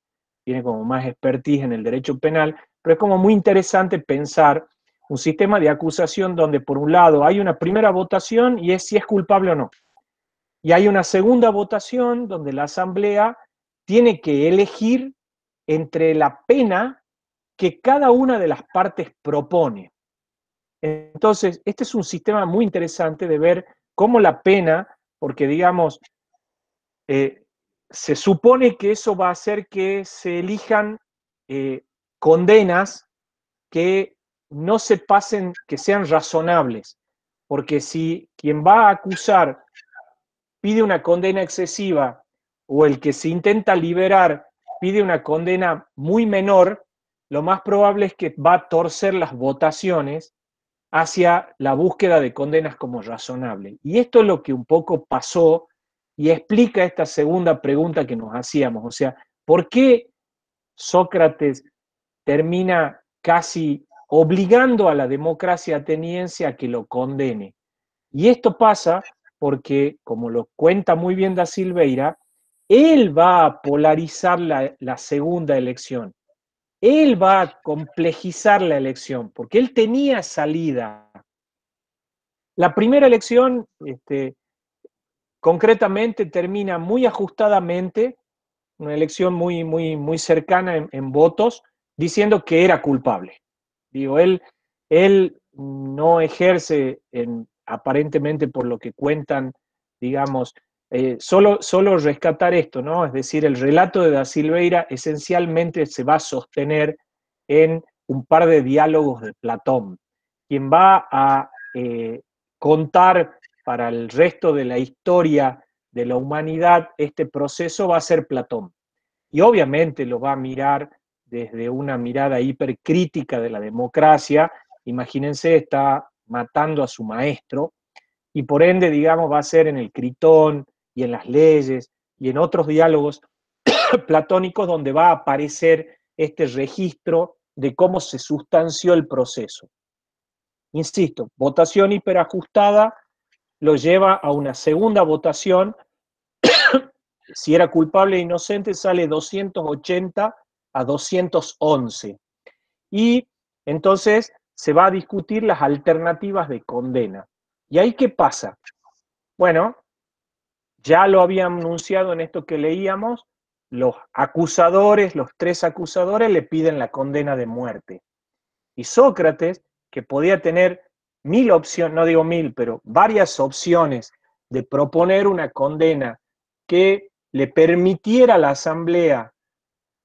tiene como más expertise en el derecho penal, pero es como muy interesante pensar un sistema de acusación donde por un lado hay una primera votación y es si es culpable o no. Y hay una segunda votación donde la asamblea tiene que elegir entre la pena que cada una de las partes propone. Entonces, este es un sistema muy interesante de ver cómo la pena, porque digamos, se supone que eso va a hacer que se elijan condenas que no se pasen, que sean razonables, porque si quien va a acusar pide una condena excesiva o el que se intenta liberar pide una condena muy menor, lo más probable es que va a torcer las votaciones hacia la búsqueda de condenas como razonables. Y esto es lo que un poco pasó y explica esta segunda pregunta que nos hacíamos. O sea, ¿por qué Sócrates termina casi obligando a la democracia ateniense a que lo condene? Y esto pasa porque, como lo cuenta muy bien Da Silveira, él va a polarizar la segunda elección. Él va a complejizar la elección, porque él tenía salida. La primera elección, concretamente, termina muy ajustadamente, una elección muy cercana en votos, diciendo que era culpable. Digo, él no ejerce, aparentemente por lo que cuentan, digamos, solo rescatar esto, ¿no? Es decir, el relato de Da Silveira esencialmente se va a sostener en un par de diálogos de Platón. Quien va a contar para el resto de la historia de la humanidad este proceso va a ser Platón. Y obviamente lo va a mirar desde una mirada hipercrítica de la democracia. Imagínense, está matando a su maestro y por ende, digamos, va a ser en el Critón y en las leyes y en otros diálogos platónicos donde va a aparecer este registro de cómo se sustanció el proceso. Insisto, votación hiperajustada lo lleva a una segunda votación. Si era culpable e inocente, sale 280 a 211. Y entonces se va a discutir las alternativas de condena. ¿Y ahí qué pasa? Bueno, ya lo habían anunciado en esto que leíamos, los acusadores, los tres acusadores le piden la condena de muerte. Y Sócrates, que podía tener 1000 opciones, no digo 1000, pero varias opciones de proponer una condena que le permitiera a la asamblea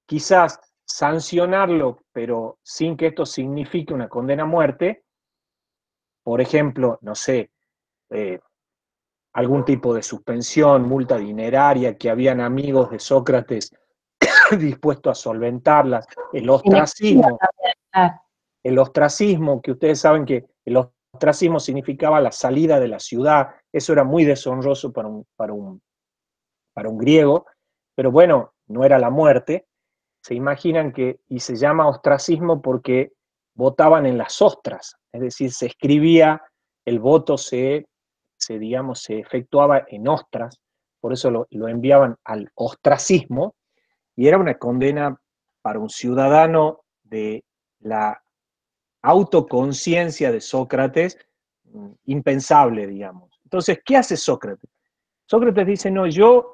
quizás sancionarlo, pero sin que esto signifique una condena a muerte, por ejemplo, no sé, eh, algún tipo de suspensión, multa dineraria, que habían amigos de Sócrates dispuestos a solventarlas, el ostracismo, que ustedes saben que el ostracismo significaba la salida de la ciudad, eso era muy deshonroso para un griego, pero bueno, no era la muerte. Se imaginan que, y se llama ostracismo porque votaban en las ostras, es decir, se escribía, el voto digamos, se efectuaba en ostras, por eso lo enviaban al ostracismo, y era una condena para un ciudadano de la autoconciencia de Sócrates, impensable, digamos. Entonces, ¿qué hace Sócrates? Sócrates dice, no,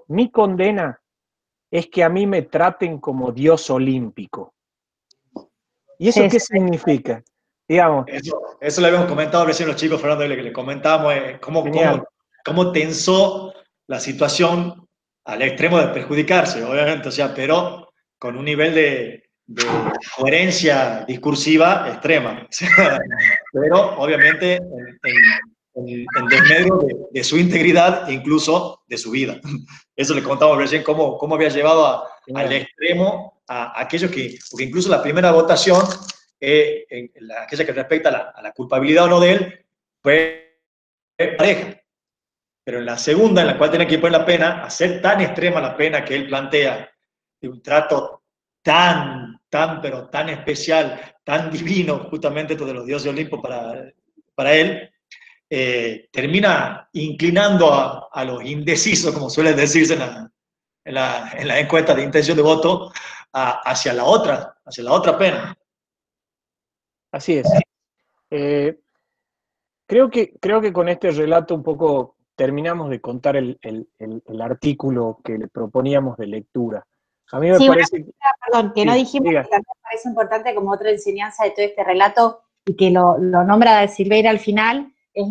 mi condena es que a mí me traten como dios olímpico. ¿Y eso qué significa? Digamos. Eso lo habíamos comentado recién los chicos, Fernando, que le comentábamos cómo tensó la situación al extremo de perjudicarse, obviamente, o sea, pero con un nivel de coherencia discursiva extrema. Pero obviamente en desmedro de su integridad e incluso de su vida. Eso le contamos recién cómo había llevado al extremo a aquellos porque incluso la primera votación, aquella que respecta a la culpabilidad o no de él, fue pareja. Pero en la segunda, en la cual tiene que poner la pena, hacer tan extrema la pena que él plantea, de un trato pero tan especial, tan divino, justamente esto de los dioses de Olimpo para él, termina inclinando a los indecisos, como suele decirse en la encuesta de intención de voto, hacia la otra pena. Así es. Creo que con este relato un poco terminamos de contar el artículo que le proponíamos de lectura. A mí me Sí, una parece... cosa, perdón, que no Sí, dijimos diga. que también me parece importante como otra enseñanza de todo este relato y que lo nombra Silveira al final, es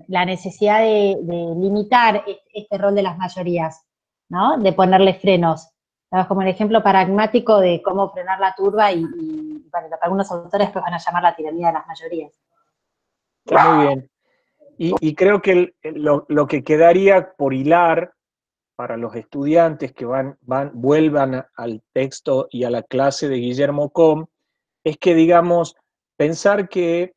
la necesidad de limitar este rol de las mayorías, ¿no? De ponerle frenos. ¿Sabes? Como el ejemplo pragmático de cómo frenar la turba y bueno, lo que algunos autores pues van a llamar la tiranía de las mayorías. Está muy bien. Y creo que lo que quedaría por hilar para los estudiantes que vuelvan al texto y a la clase de Guillermo Com, es que, digamos, pensar que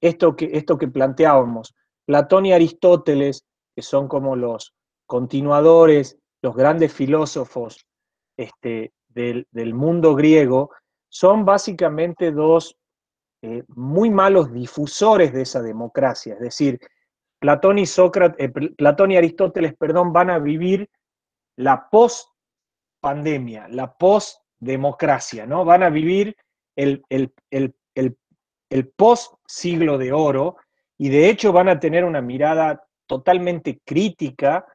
esto que planteábamos, Platón y Aristóteles, que son como los continuadores, los grandes filósofos del mundo griego, son básicamente dos muy malos difusores de esa democracia. Es decir, Platón y Aristóteles, perdón, van a vivir la post-pandemia, la post-democracia, ¿no? Van a vivir el post-siglo de oro y de hecho van a tener una mirada totalmente crítica,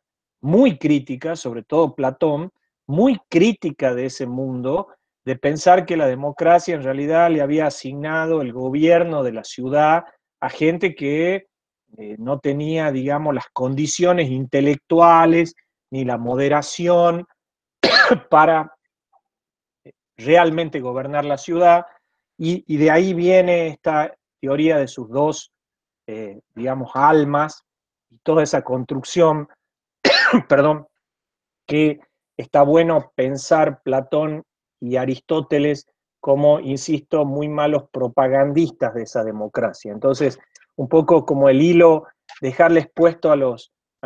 muy crítica, sobre todo Platón, muy crítica de ese mundo, de pensar que la democracia en realidad le había asignado el gobierno de la ciudad a gente que no tenía, digamos, las condiciones intelectuales ni la moderación para realmente gobernar la ciudad, y de ahí viene esta teoría de sus dos, digamos, almas, y toda esa construcción, perdón, que está bueno pensar Platón y Aristóteles como, insisto, muy malos propagandistas de esa democracia. Entonces, un poco como el hilo, dejarles puesto a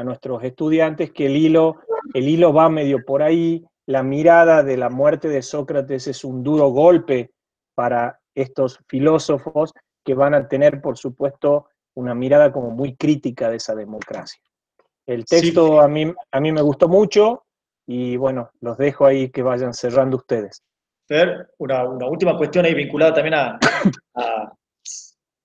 nuestros estudiantes que el hilo va medio por ahí, la mirada de la muerte de Sócrates es un duro golpe para estos filósofos que van a tener, por supuesto, una mirada como muy crítica de esa democracia. El Sí, texto a mí me gustó mucho y bueno, los dejo ahí que vayan cerrando ustedes. Fer, una última cuestión ahí vinculada también a-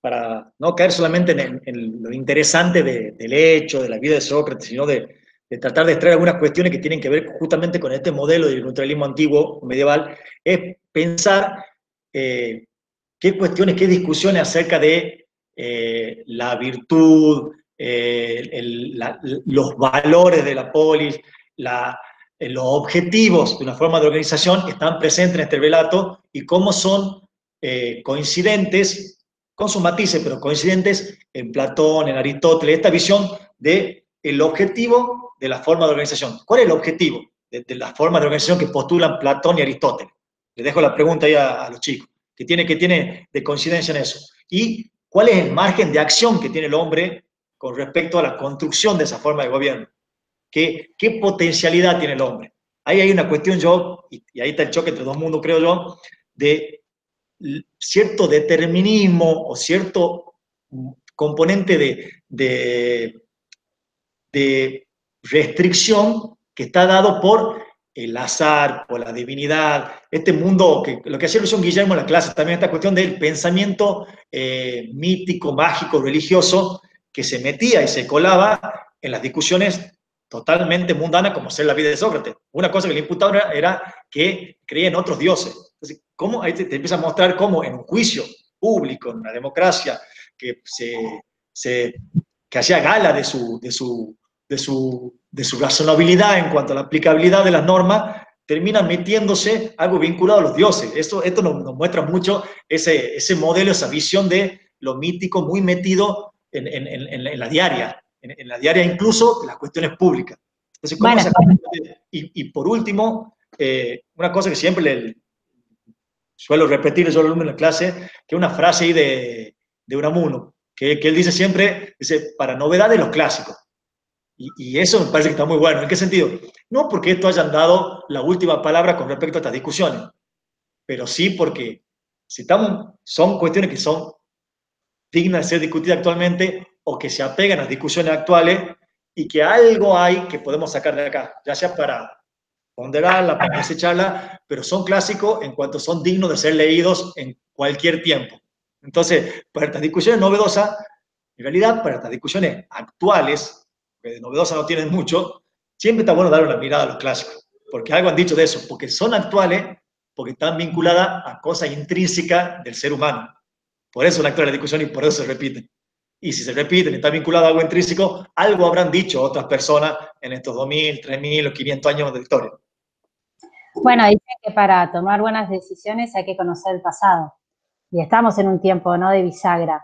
para no caer solamente en lo interesante del hecho, de la vida de Sócrates, sino de tratar de extraer algunas cuestiones que tienen que ver justamente con este modelo del neutralismo antiguo, medieval, es pensar qué cuestiones, qué discusiones acerca de la virtud, los valores de la polis, los objetivos de una forma de organización están presentes en este relato y cómo son coincidentes, con sus matices, pero coincidentes en Platón, en Aristóteles, esta visión del objetivo de la forma de organización. ¿Cuál es el objetivo de la forma de organización que postulan Platón y Aristóteles? Les dejo la pregunta ahí a los chicos, que tiene de coincidencia en eso. ¿Y cuál es el margen de acción que tiene el hombre con respecto a la construcción de esa forma de gobierno? ¿Qué potencialidad tiene el hombre? Ahí hay una cuestión y ahí está el choque entre dos mundos, creo yo, de cierto determinismo o cierto componente de restricción que está dado por el azar, por la divinidad, este mundo, que lo que hacía Luis Guillermo en la clase, también esta cuestión del pensamiento mítico, mágico, religioso, que se metía y se colaba en las discusiones totalmente mundanas como ser la vida de Sócrates. Una cosa que le imputaban era que creía en otros dioses. Entonces, ¿cómo? Ahí te empieza a mostrar cómo en un juicio público, en una democracia que que hacía gala de su razonabilidad en cuanto a la aplicabilidad de las normas, termina metiéndose algo vinculado a los dioses. Esto nos muestra mucho ese modelo, esa visión de lo mítico muy metido en la diaria, en la diaria incluso de las cuestiones públicas. Entonces, ¿cómo Bueno, esa... Y por último, una cosa que siempre suelo repetir yo al alumno en la clase, que es una frase ahí de Unamuno, que él dice siempre, dice, para novedades los clásicos. Y eso me parece que está muy bueno. ¿En qué sentido? No porque esto hayan dado la última palabra con respecto a estas discusiones, pero sí porque si son cuestiones que son dignas de ser discutidas actualmente o que se apegan a las discusiones actuales y que algo hay que podemos sacar de acá, ya sea para ponderarla, para desecharla, pero son clásicos en cuanto son dignos de ser leídos en cualquier tiempo. Entonces, para estas discusiones novedosas, en realidad, para estas discusiones actuales, que de novedosa no tienen mucho, siempre está bueno dar una mirada a los clásicos, porque algo han dicho de eso, porque son actuales, porque están vinculadas a cosas intrínsecas del ser humano. Por eso son actuales la discusión y por eso se repiten. Y si se repiten y está vinculado a algo intrínseco, algo habrán dicho otras personas en estos 2000, 3000 o 500 años de historia. Bueno, dicen que para tomar buenas decisiones hay que conocer el pasado. Y estamos en un tiempo, ¿no?, de bisagra.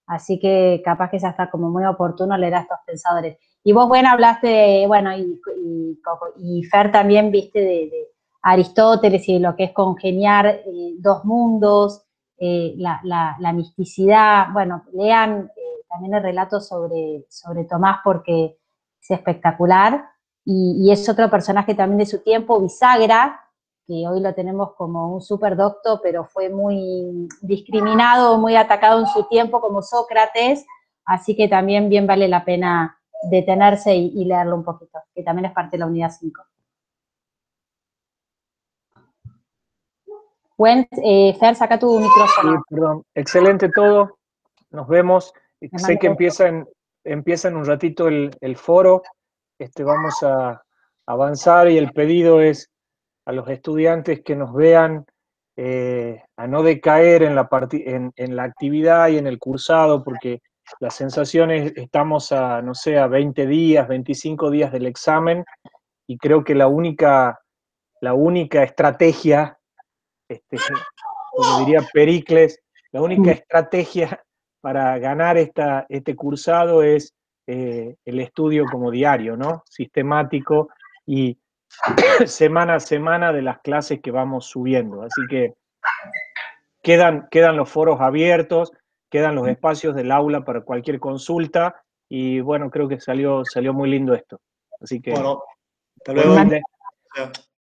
Así que capaz que ya está como muy oportuno leer a estos pensadores. Y vos, bueno, hablaste de, bueno, y Fer también, viste, de Aristóteles y de lo que es congeniar dos mundos, la misticidad. Bueno, lean también el relato sobre Tomás porque es espectacular. Y es otro personaje también de su tiempo, bisagra, que hoy lo tenemos como un superdocto, pero fue muy discriminado, muy atacado en su tiempo como Sócrates, así que también bien vale la pena detenerse y leerlo un poquito, que también es parte de la unidad 5. Fer, saca tu micrófono. Sí, perdón. Excelente todo. Nos vemos. Sé que empieza en un ratito el foro. Vamos a avanzar y el pedido es a los estudiantes que nos vean a no decaer en la actividad y en el cursado, porque la sensación es estamos a, no sé, a 20 días, 25 días del examen, y creo que la única estrategia, como diría Pericles, la única estrategia para ganar este cursado es el estudio como diario, ¿no? Sistemático y semana a semana de las clases que vamos subiendo. Así que quedan los foros abiertos, quedan los espacios del aula para cualquier consulta y bueno, creo que salió muy lindo esto. Así que, Bueno, hasta bueno, luego. Hilde.